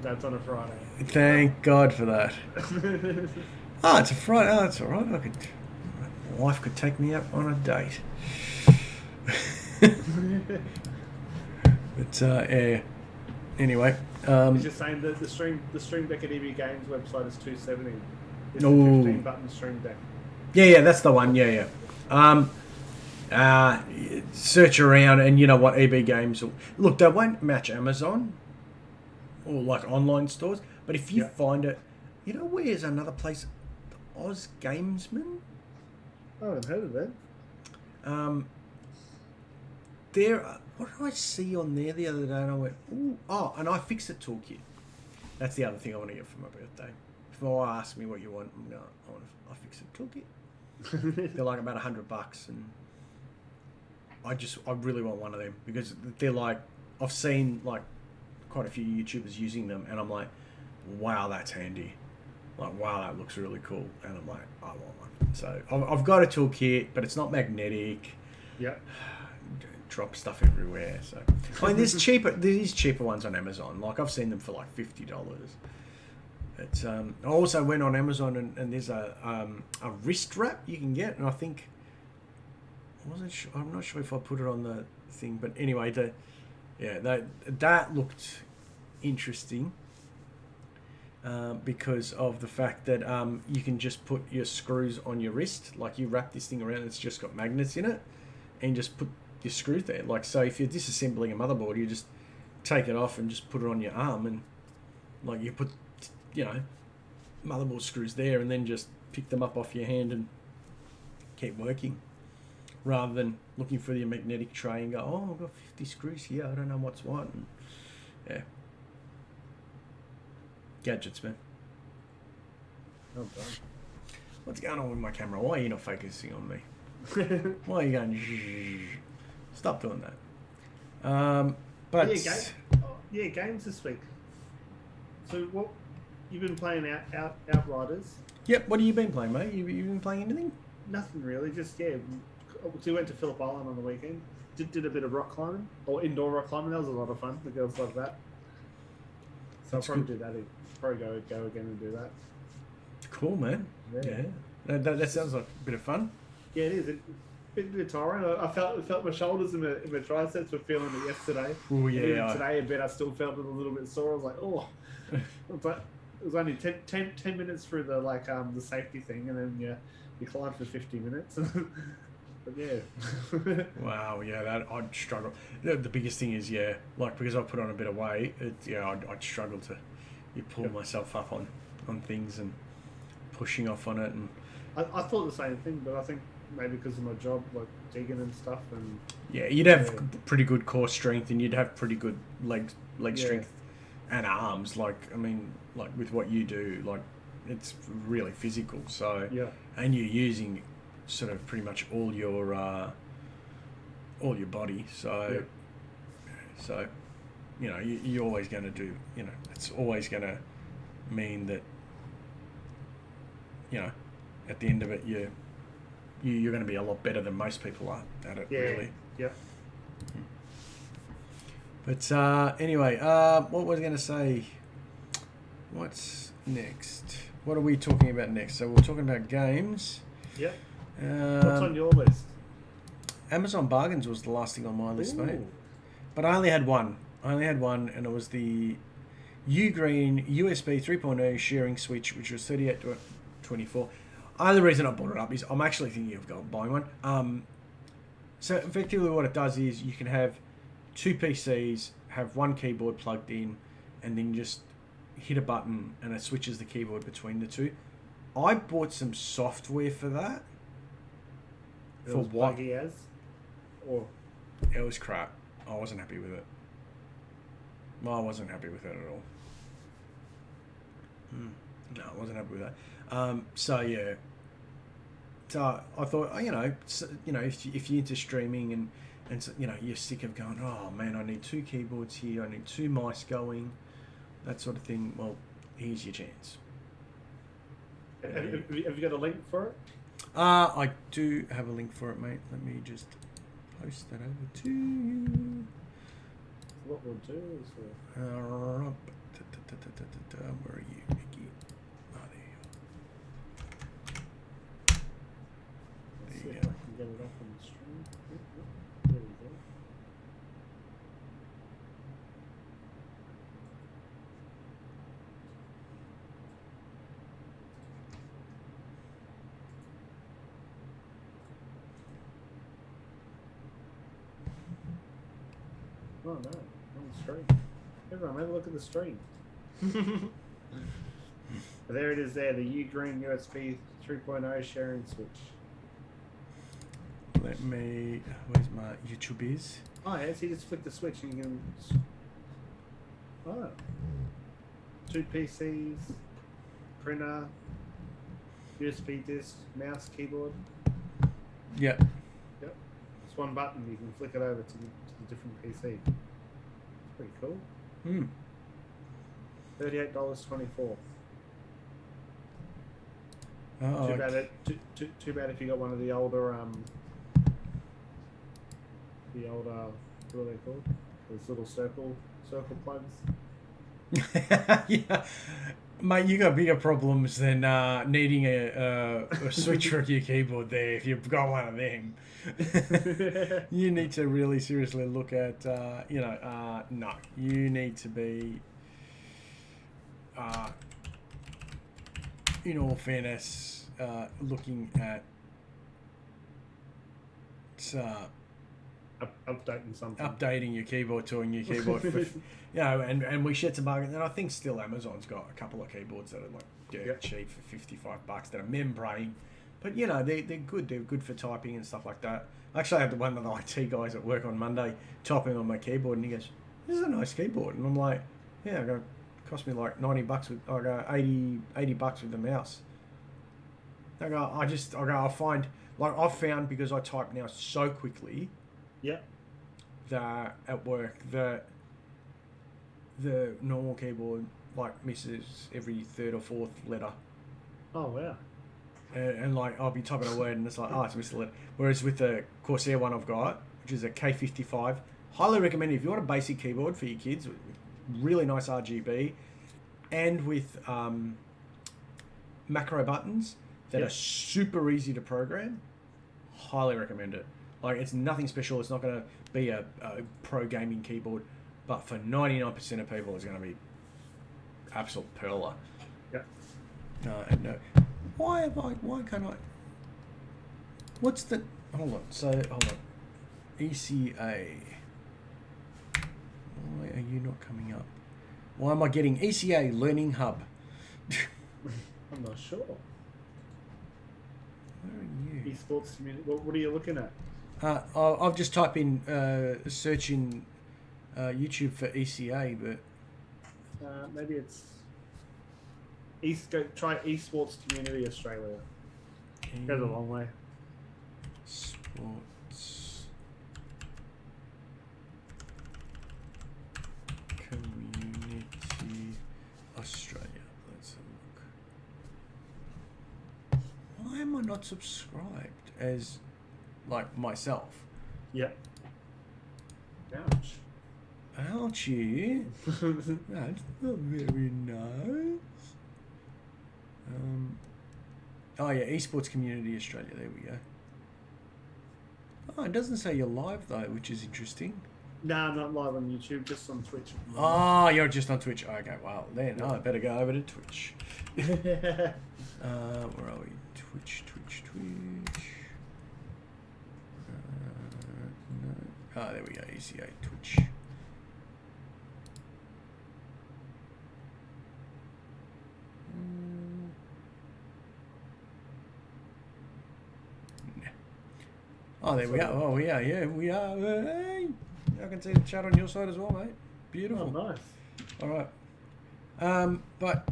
S2: That's on a Friday.
S1: Thank God for that. It's a Friday. Oh, that's all right. My wife could take me out on a date. But yeah. Anyway,
S2: He's just saying that the stream deck at EB Games website is 270. It's a
S1: Ooh.
S2: 15 button stream deck.
S1: yeah, that's the one. Yeah. Search around, and you know what? EB Games will look. They won't match Amazon or like online stores, but if you find it, you know, where's another place? Oz Gamesman.
S2: I haven't heard of that.
S1: What did I see on there the other day? And I went, ooh, oh, an iFixit toolkit. That's the other thing I want to get for my birthday. If my wife asks me what you want, I'm going, I want an iFixit toolkit. They're like about $100, and I really want one of them because they're like, I've seen like quite a few YouTubers using them, and I'm like, wow, that's handy. Like, wow, that looks really cool, and I'm like, I want one. So I've got a toolkit, but it's not magnetic.
S2: Yeah.
S1: Drop stuff everywhere. So I mean, there's cheaper ones on Amazon. Like I've seen them for like $50. It's I also went on Amazon and there's a wrist wrap you can get, and I think I'm not sure if I put it on the thing, but anyway, that looked interesting. Because of the fact that you can just put your screws on your wrist, like you wrap this thing around, it's just got magnets in it, and just put your screws there. Like, so if you're disassembling a motherboard, you just take it off and just put it on your arm, and like you put, you know, motherboard screws there, and then just pick them up off your hand and keep working, rather than looking for your magnetic tray and go, oh, I've got 50 screws here, I don't know what's what. And, yeah. Gadgets, man.
S2: Oh, God.
S1: What's going on with my camera? Why are you not focusing on me? Why are you going? Stop doing that. But
S2: games this week. So what? You've been playing Outriders.
S1: Yep. What have you been playing, mate? You been playing anything?
S2: Nothing really. Just we went to Phillip Island on the weekend. Did a bit of rock climbing or indoor rock climbing. That was a lot of fun. The girls love that. So I'll probably do that. Probably go again and do that.
S1: Cool, man. Yeah. That sounds like a bit of fun.
S2: Yeah, it is. A bit tiring. I felt my shoulders and my triceps were feeling it yesterday.
S1: Oh yeah.
S2: Even today, a bit I still felt it a little bit sore. I was like, oh, but it was only 10 minutes through the the safety thing, and then you climb for 50 minutes. But yeah.
S1: Wow. Yeah, that I'd struggle. The biggest thing is because I put on a bit of weight. I'd struggle to pull myself up on things and pushing off on it. And
S2: I thought the same thing, but I think maybe because of my job, like digging and stuff, and
S1: you'd have pretty good core strength, and you'd have pretty good leg strength and arms. Like, I mean, like with what you do, like it's really physical. So and you're using sort of pretty much all your body. So you know, you're always going to do. You know, it's always going to mean that, you know, at the end of it, you're going to be a lot better than most people are at it. Really.
S2: Yeah.
S1: But anyway, what was I going to say? What's next? What are we talking about next? So we're talking about games.
S2: Yep. What's on your list?
S1: Amazon Bargains was the last thing on my list,
S2: Ooh.
S1: mate. But I only had one. And it was the Ugreen USB 3.0 sharing switch, which was $38.24. The reason I brought it up is I'm actually thinking of buying one. So effectively what it does is you can have two PCs, have one keyboard plugged in, and then just hit a button and it switches the keyboard between the two. I bought some software for that.
S2: It was buggy as? Or?
S1: It was crap. I wasn't happy with it. I wasn't happy with it at all. No, I wasn't happy with that. So yeah. So I thought, if you're into streaming and so, you're sick of going, oh man, I need two keyboards here, I need two mice going, that sort of thing. Well, here's your chance.
S2: Have you got a link for it?
S1: I do have a link for it, mate. Let me just post that over to you.
S2: What we'll do is
S1: where are you, Mickey? Oh, there you go.
S2: There you go. I can get it up on the stream. There we go. Oh no, on the stream. Everyone, have a look at the stream. There it is there, the U-Green USB 3.0 sharing switch.
S1: Let me... Where's my YouTube is?
S2: Oh yeah, so you just flick the switch and you can... Oh. 2 PCs, printer, USB disc, mouse, keyboard.
S1: Yep.
S2: Yep. It's one button, you can flick it over to the different PC. It's pretty cool.
S1: Hmm.
S2: $38.24.
S1: Oh,
S2: Too bad if you got one of the older what are they called? Those little circle plugs.
S1: yeah. Mate, you got bigger problems than needing a switch for your keyboard there if you've got one of them. You need to really seriously look at, no, you need to be, in all fairness, looking at updating your keyboard to a new keyboard for, and we shared some bargains, and I think still Amazon's got a couple of keyboards that are like dirt cheap for $55 that are membrane, but they're good for typing and stuff like that. Actually, I had one of the IT guys at work on Monday typing on my keyboard, and he goes, "This is a nice keyboard," and I'm like, "Yeah." I go, "Cost me like $90 with, I go $80 with the mouse." I go, I find, like, I've found, because I type now so quickly, that at work, that the normal keyboard like misses every third or fourth letter.
S2: Oh wow.
S1: And like, I'll be typing a word and it's like, it's missed a letter. Whereas with the Corsair one I've got, which is a K55, highly recommend if you want a basic keyboard for your kids with really nice RGB and with macro buttons that are super easy to program, highly recommend it. Like, it's nothing special. It's not going to be a pro gaming keyboard, but for 99% of people, it's going to be absolute perler.
S2: Yeah.
S1: No. Why can't I? What's the? Hold on. ECA. Why are you not coming up? Why am I getting ECA Learning Hub?
S2: I'm not sure.
S1: Where are you?
S2: Esports community. What are you looking at?
S1: I've just typed in search in YouTube for ECA, but
S2: maybe it's try Esports Community Australia. Goes a long way.
S1: Sports Community Australia. Let's have a look. Why am I not subscribed as like myself?
S2: Yeah. Ouch.
S1: Ouchie. That's not very nice. Esports Community Australia. There we go. Oh, it doesn't say you're live though, which is interesting.
S2: No, I'm not live on YouTube, just on Twitch.
S1: Oh, you're just on Twitch. Okay, well then I better go over to Twitch. Where are we? Twitch. No. Oh, there we go. ECA Twitch. Oh, there we are. Oh, we are. Yeah, we are. Hey, I can see the chat on your side as well, mate. Beautiful.
S2: Oh, nice.
S1: All right. But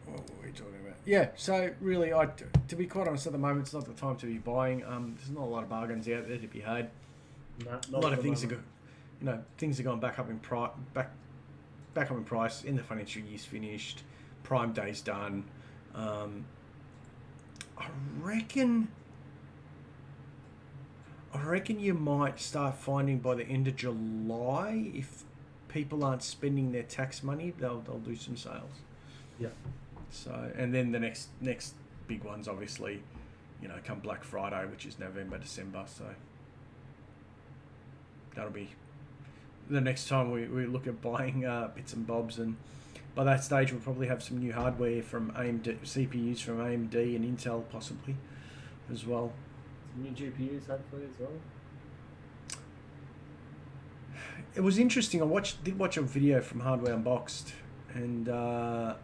S1: what were we talking about? Yeah. So really, to be quite honest, at the moment, it's not the time to be buying. There's not a lot of bargains out there to be had.
S2: No,
S1: a lot of things are good. Things are going back up in price. Back up in price. In the financial year's finished. Prime Day's done. I reckon you might start finding by the end of July, if people aren't spending their tax money, they'll do some sales.
S2: Yeah.
S1: So, and then the next big ones, obviously, come Black Friday, which is November, December. So that'll be the next time we look at buying bits and bobs, and by that stage we'll probably have some new hardware from AMD, CPUs from AMD and Intel possibly as well.
S2: New GPUs hopefully as well.
S1: it was interesting. Did watch a video from Hardware Unboxed, and I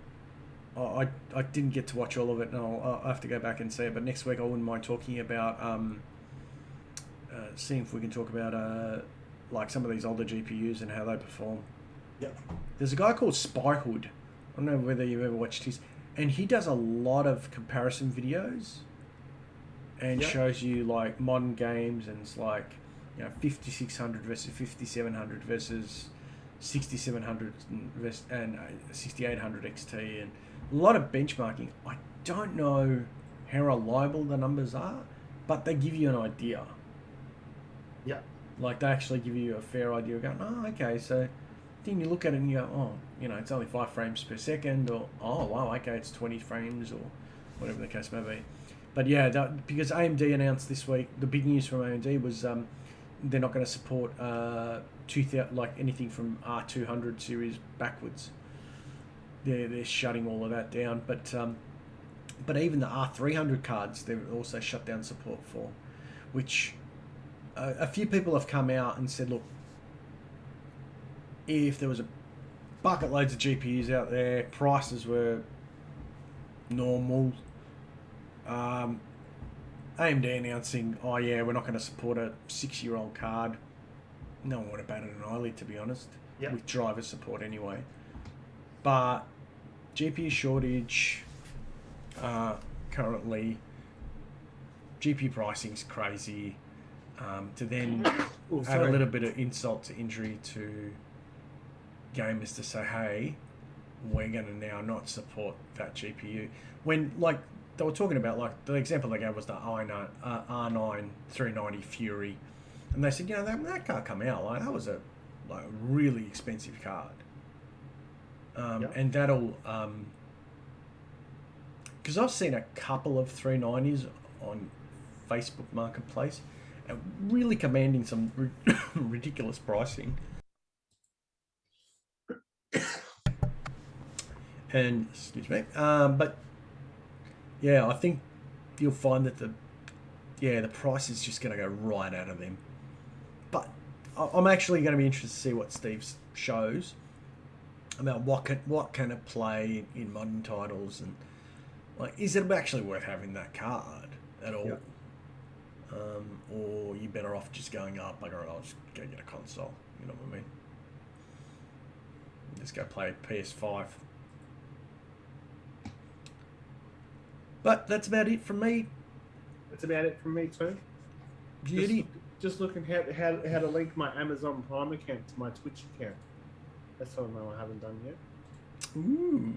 S1: didn't get to watch all of it, and I'll have to go back and see it. But next week I wouldn't mind talking about seeing if we can talk about like some of these older GPUs and how they perform.
S2: Yep.
S1: There's a guy called Spyhood. I don't know whether you've ever watched his, and he does a lot of comparison videos, and shows you like modern games, and it's like, 5600 versus 5700 versus 6700 and 6800 XT, and a lot of benchmarking. I don't know how reliable the numbers are, but they give you an idea.
S2: Yeah.
S1: Like they actually give you a fair idea of going, oh, okay, so then you look at it and you go, oh, it's only 5 frames per second, or, oh, wow, okay, it's 20 frames, or whatever the case may be. But yeah, because AMD announced this week, the big news from AMD was they're not going to support anything from R200 series backwards. They're shutting all of that down. But even the R300 cards, they've also shut down support for, which a few people have come out and said, look, if there was a bucket loads of GPUs out there, prices were normal, AMD announcing, oh yeah, we're not going to support a 6-year-old card. No one would have batted an eyelid, to be honest, with driver support anyway. But GPU shortage, currently, GPU pricing's crazy. To then add a little bit of insult to injury to gamers to say, hey, we're going to now not support that GPU. When, like, they were talking about, like, the example they gave was the R9 390 Fury. And they said, that card come out, like, that was a really expensive card. And that'll, because I've seen a couple of 390s on Facebook Marketplace, and really commanding some ridiculous pricing. And, excuse me, but yeah, I think you'll find that the price is just going to go right out of them. But I'm actually going to be interested to see what Steve shows about what can it play in modern titles, and like, is it actually worth having that card at all? Yep. Or you better off just going, oh, bugger it, I'll just go get a console. You know what I mean? Just go play PS5. But that's about it from me.
S2: That's about it from me too.
S1: Beauty.
S2: Just looking how to link my Amazon Prime account to my Twitch account. That's something I haven't done yet.
S1: Ooh.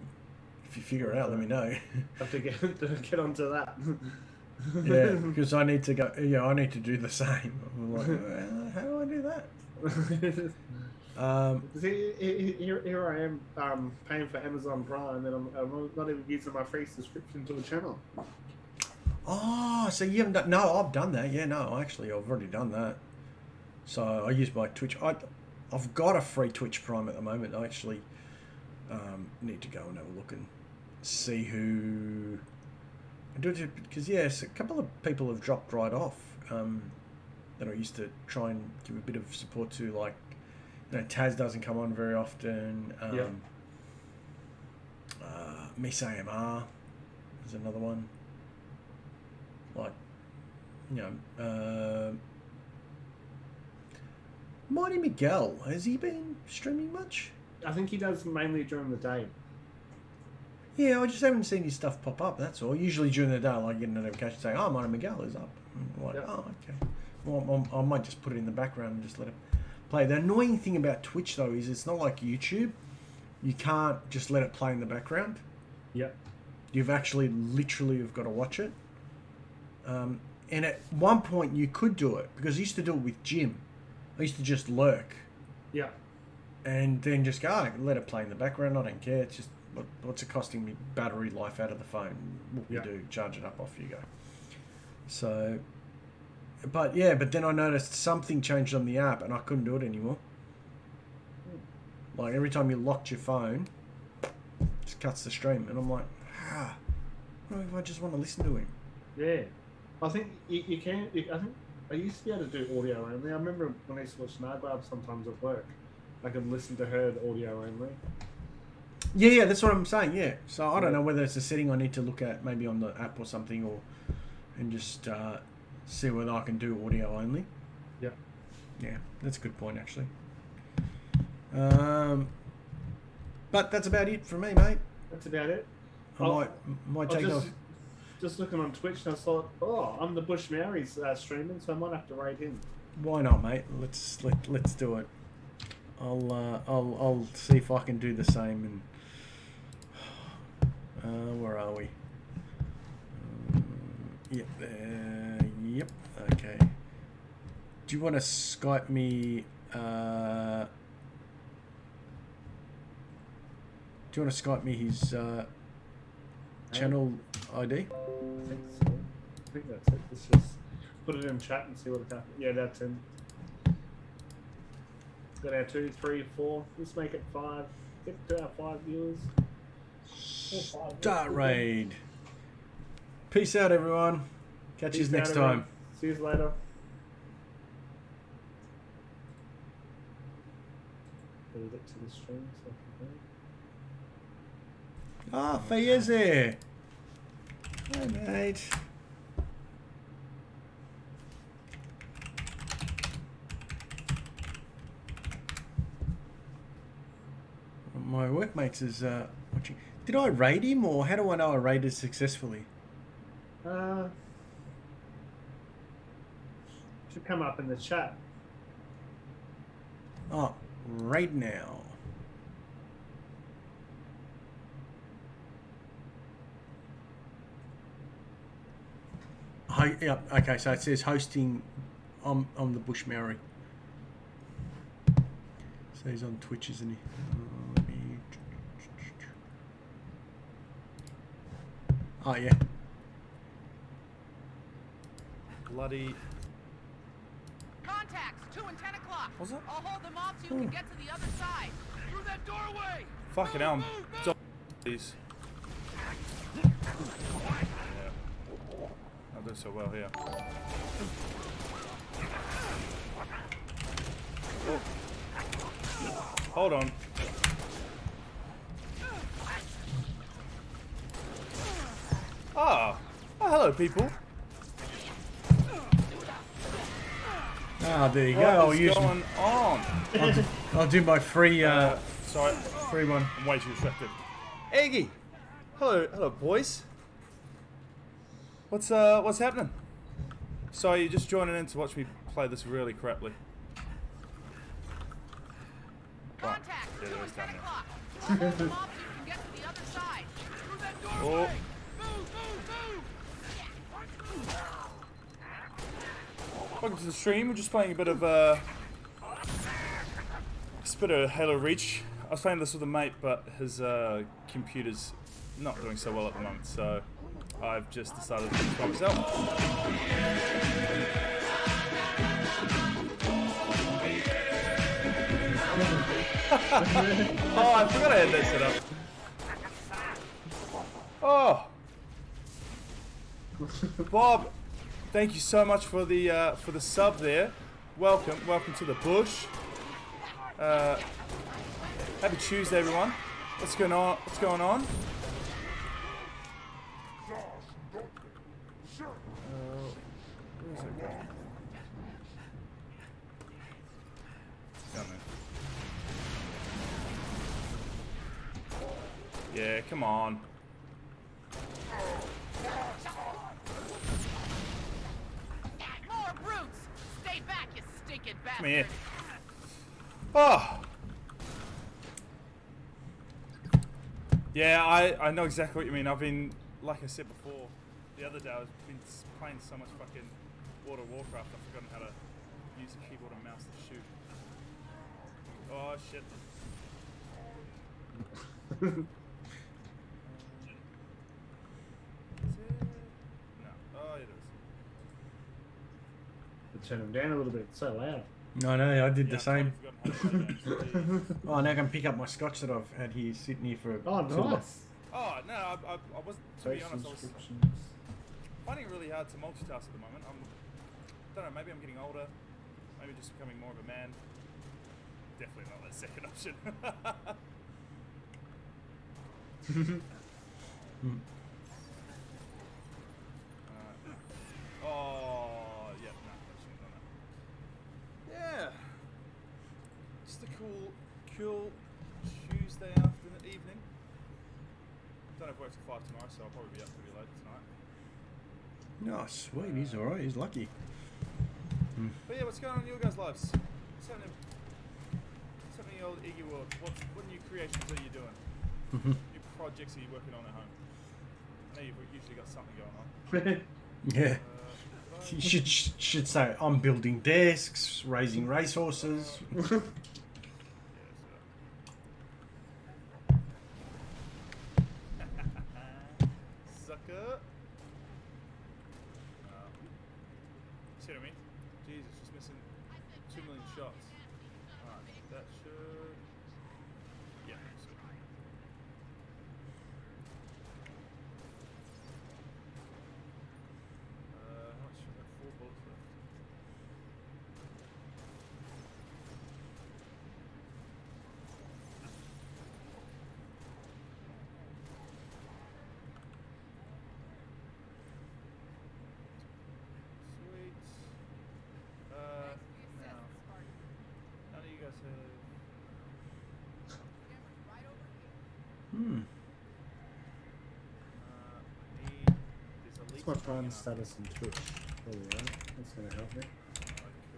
S1: If you figure it out, let me know.
S2: Have to get onto that.
S1: Yeah, because I need to go. Yeah, I need to do the same. I'm like, how do I do that?
S2: See, here I am paying for Amazon Prime, and I'm not even using my free subscription to the channel.
S1: Oh, so you haven't done? No, I've done that. Yeah, no, actually, I've already done that. So I use my Twitch. I've got a free Twitch Prime at the moment. I actually need to go and have a look and see who. I do it because yes, a couple of people have dropped right off that I used to try and give a bit of support to, like. Taz doesn't come on very often. Miss AMR is another one. Like, Mighty Miguel, has he been streaming much?
S2: I think he does mainly during the day.
S1: Yeah, I just haven't seen his stuff pop up, that's all. Usually during the day, I get a notification saying, oh, Mighty Miguel is up. I'm like, oh, okay. Well, I might just put it in the background and just let it play. The annoying thing about Twitch, though, is it's not like YouTube. You can't just let it play in the background.
S2: Yeah.
S1: You've actually literally have got to watch it. And at one point you could do it, because I used to do it with Jim. I used to just lurk.
S2: Yeah. And
S1: then just go, let it play in the background. I don't care. It's just, what's it costing me? Battery life out of the phone. What we do, charge it up, off you go. So... But then I noticed something changed on the app and I couldn't do it anymore. Like every time you locked your phone, it just cuts the stream. And I'm like, what if I just want to listen to him?
S2: Yeah. I think you can. I think I used to be able to do audio only. I remember when I used to watch Snowbab sometimes at work. I can listen to her audio only.
S1: Yeah, that's what I'm saying. Yeah. So I don't
S2: Yeah.
S1: know whether it's a setting I need to look at, maybe on the app or something, and just see whether I can do audio only.
S2: Yeah.
S1: Yeah, that's a good point actually. But that's about it from me, mate.
S2: That's about it.
S1: I might take off.
S2: Just looking on Twitch, and I thought, oh, I'm the Bush Mary's streaming, so I might have to raid him.
S1: Why not, mate? Let's do it. I'll see if I can do the same. And where are we? Yep. Yep. Okay. Do you want to Skype me? Do you want to Skype me his channel ID?
S2: I think so. I think that's it. Let's just put it in chat and see what happens. Yeah, that's him. Got our 2, 3, 4. Let's make it 5. Get to our 5 viewers.
S1: Start raid. Peace out, everyone. Catch you next time.
S2: See you later. Leave it to the stream so I can go.
S1: Ah, Fayez there. Hi, mate. My workmates is watching. Did I raid him, or how do I know I raided successfully?
S2: Should come up in the chat.
S1: Oh, raid now. Yeah, okay, so it says hosting on the Bush Maori. So he's on Twitch, isn't he? Let me... Oh, yeah.
S3: Bloody...
S4: Contacts, 2 and 10 o'clock.
S3: Was it?
S4: I'll hold them off so you can get to the other side. Through that doorway!
S3: Fucking hell, please. Yeah. I'll do so well here. Oh. Hold on. Ah. Oh, hello, people.
S1: Ah, there you go.
S3: What is going on?
S1: I'll do my free
S3: Sorry,
S1: free one.
S3: I'm way too distracted. Eggy. Hello, boys. What's happening? So you're just joining in to watch me play this really craply.
S4: Contacts,
S3: Yeah,
S4: 2
S3: there
S4: and
S3: is
S4: 10
S3: down there.
S4: o'clock. I'll hold them off so you can get to the other side. Through that doorway!
S3: Oh. Welcome to the stream. We're just playing a bit of Halo Reach. I was playing this with a mate, but his computer's not doing so well at the moment, so I've just decided to do it by myself. Oh, I forgot I had that set up. Oh, Bob, thank you so much for the sub there. Welcome to the bush. Happy Tuesday, everyone. What's going on? Where is it going? Down there. Yeah, come on.
S4: More brutes! Stay back, you stinking bastard!
S3: Come here. Oh! Yeah, I know exactly what you mean. I've been, like I said before, the other day I've been playing so much fucking World of Warcraft, I've forgotten how to use the keyboard and mouse to shoot. Oh, shit. No. Oh, it is.
S2: Turn him down a little bit. It's so loud.
S1: No, I did
S3: Yeah,
S1: the same.
S3: I've forgotten how to play that.
S1: Oh, now I can pick up my scotch that I've had here sitting here for.
S2: Oh, nice.
S3: Oh, no, I wasn't, to be honest, I was finding it really hard to multitask at the moment. I don't know, maybe I'm getting older, maybe just becoming more of a man. definitely not that second option. Oh, yeah, no, I shouldn't have done that. Yeah. Just a cool Tuesday afternoon, evening. Don't have work till 5 tomorrow, so I'll probably be up pretty late tonight.
S1: Oh, sweet. He's all right. He's lucky.
S3: But yeah, what's going on in your guys' lives? What's happening? What's happening in the old Iggy world? What new creations are you doing? New projects are you working on at home? I know you've usually got something going on.
S1: Yeah.
S3: Did
S1: You should say, I'm building desks, raising racehorses.
S3: Sucker. See what I mean? Jesus, just missing 2 million shots. Alright, that should... Yeah, sweet. How much? I've got 4 bullets left. Sweet. Now, none of you guys have...
S1: Hmm.
S3: There's a leak
S2: What's my
S3: coming
S2: prime
S3: up.
S2: status in Twitch? There we go. That's going to help me.
S3: I could... I should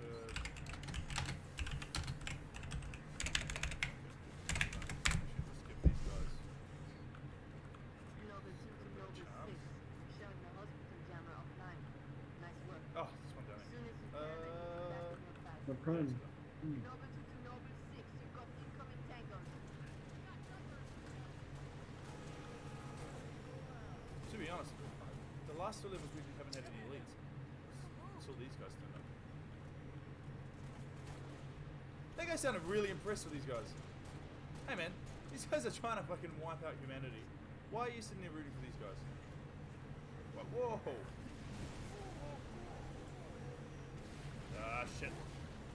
S3: just give these guys...
S5: Noble 2 to Noble 6. Showing the hospital jammer offline. Nice work.
S3: Oh, this one down
S5: As
S3: here.
S5: soon as you can, I can come back in your
S2: My
S5: fast.
S2: prime.
S5: Noble 2 to Noble 6. You've got incoming tangos.
S3: To be honest, the last 2 levels we haven't had any elites. Until these guys turned up. That guy sounded really impressed with these guys. Hey man, these guys are trying to fucking wipe out humanity. Why are you sitting there rooting for these guys? What? Whoa! Ah, shit.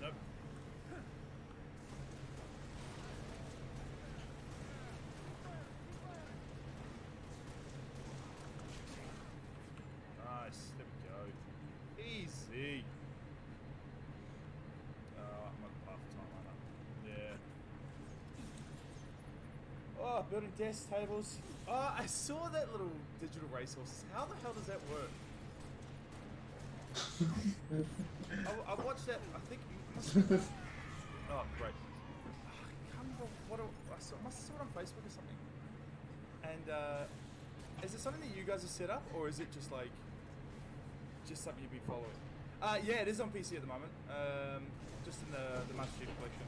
S3: Nope. Nice. There we go. Easy. I'm on half the time, aren't I? Yeah. Oh, building desk tables. Oh, I saw that little digital racehorse. How the hell does that work? I watched that. I think. Oh, great. I can't remember what I saw. I must have saw it on Facebook or something. And is it something that you guys have set up, or is it just like something you've been following? Yeah, it is on PC at the moment. Just in the Master Chief Collection.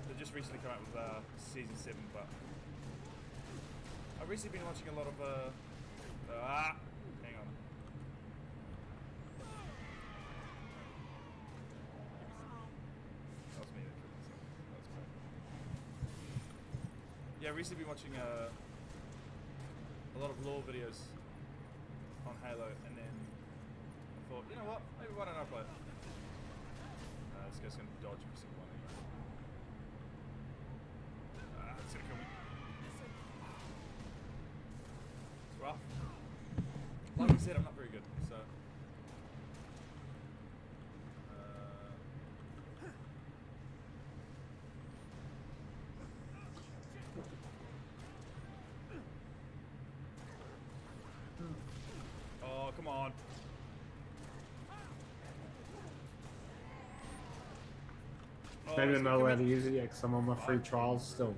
S3: They just recently come out with Season 7, but I've recently been watching a lot of hang on. That was me that killed myself. That was great. Yeah, I've recently been watching a lot of lore videos on Halo, and then I thought, you know what, maybe why don't I play it? This guy's gonna dodge every single one anyway. It's gonna kill me. It's rough. Like I said, I'm not very good, so. Oh, come on. Oh,
S2: Maybe
S3: it's
S2: I'm
S3: gonna
S2: not
S3: kill
S2: allowed to
S3: me.
S2: use it yet because I'm on my free trials still.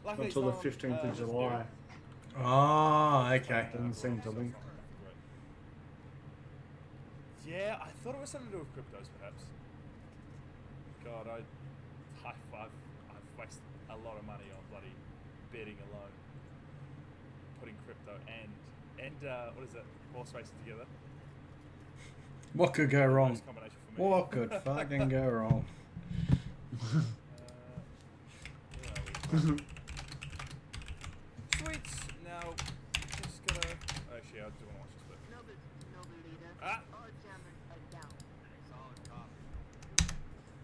S3: Luckily
S2: Until the
S3: it's not on,
S2: 15th of July.
S1: Oh, okay.
S2: Doesn't seem to link.
S3: Yeah, I thought it was something to do with cryptos, perhaps. God, I've wasted a lot of money on bloody betting alone, putting crypto and what is it, horse racing together.
S1: What could go wrong?
S3: Nice combination for me.
S1: What could fucking go wrong?
S3: Sweet. Now, just gotta. Oh, actually, I do want to watch this bit.
S5: Noble 2 to Noble leader.
S3: Ah.
S5: All jammers are down.
S6: Solid copy.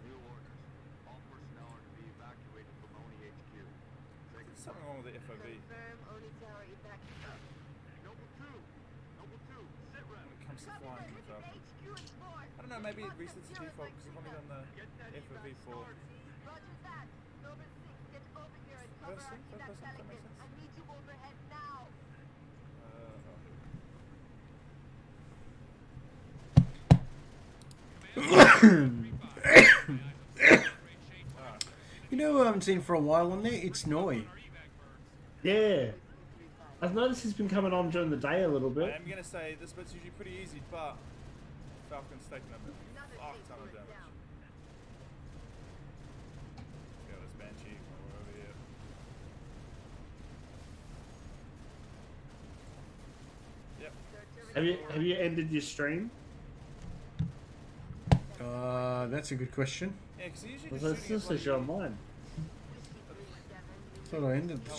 S6: New orders. All personnel are to be
S3: something wrong with the FOV when
S5: Confirm only tower evac.
S3: it comes to flying with I don't know, maybe it resets the default because I've only done the FOV for
S5: Roger that. Number 6, get over here and cover
S3: First
S5: our
S3: thing,
S5: evac
S3: first thing, that makes
S5: delegate.
S3: sense.
S5: I need you overhead now.
S1: You know who I haven't seen for a while on there? It's Noi.
S2: Yeah. I've noticed he's been coming on during the day a little
S3: I
S2: bit.
S3: am gonna say this bit's usually pretty easy, but Falcon's taking a fuck ton of damage. Yeah, this Banshee over here. Yep.
S2: Have you ended your stream?
S1: That's a good question.
S3: Yeah, because usually
S2: Well,
S3: just
S2: this
S3: shooting
S2: says you're online.
S1: Thought I ended the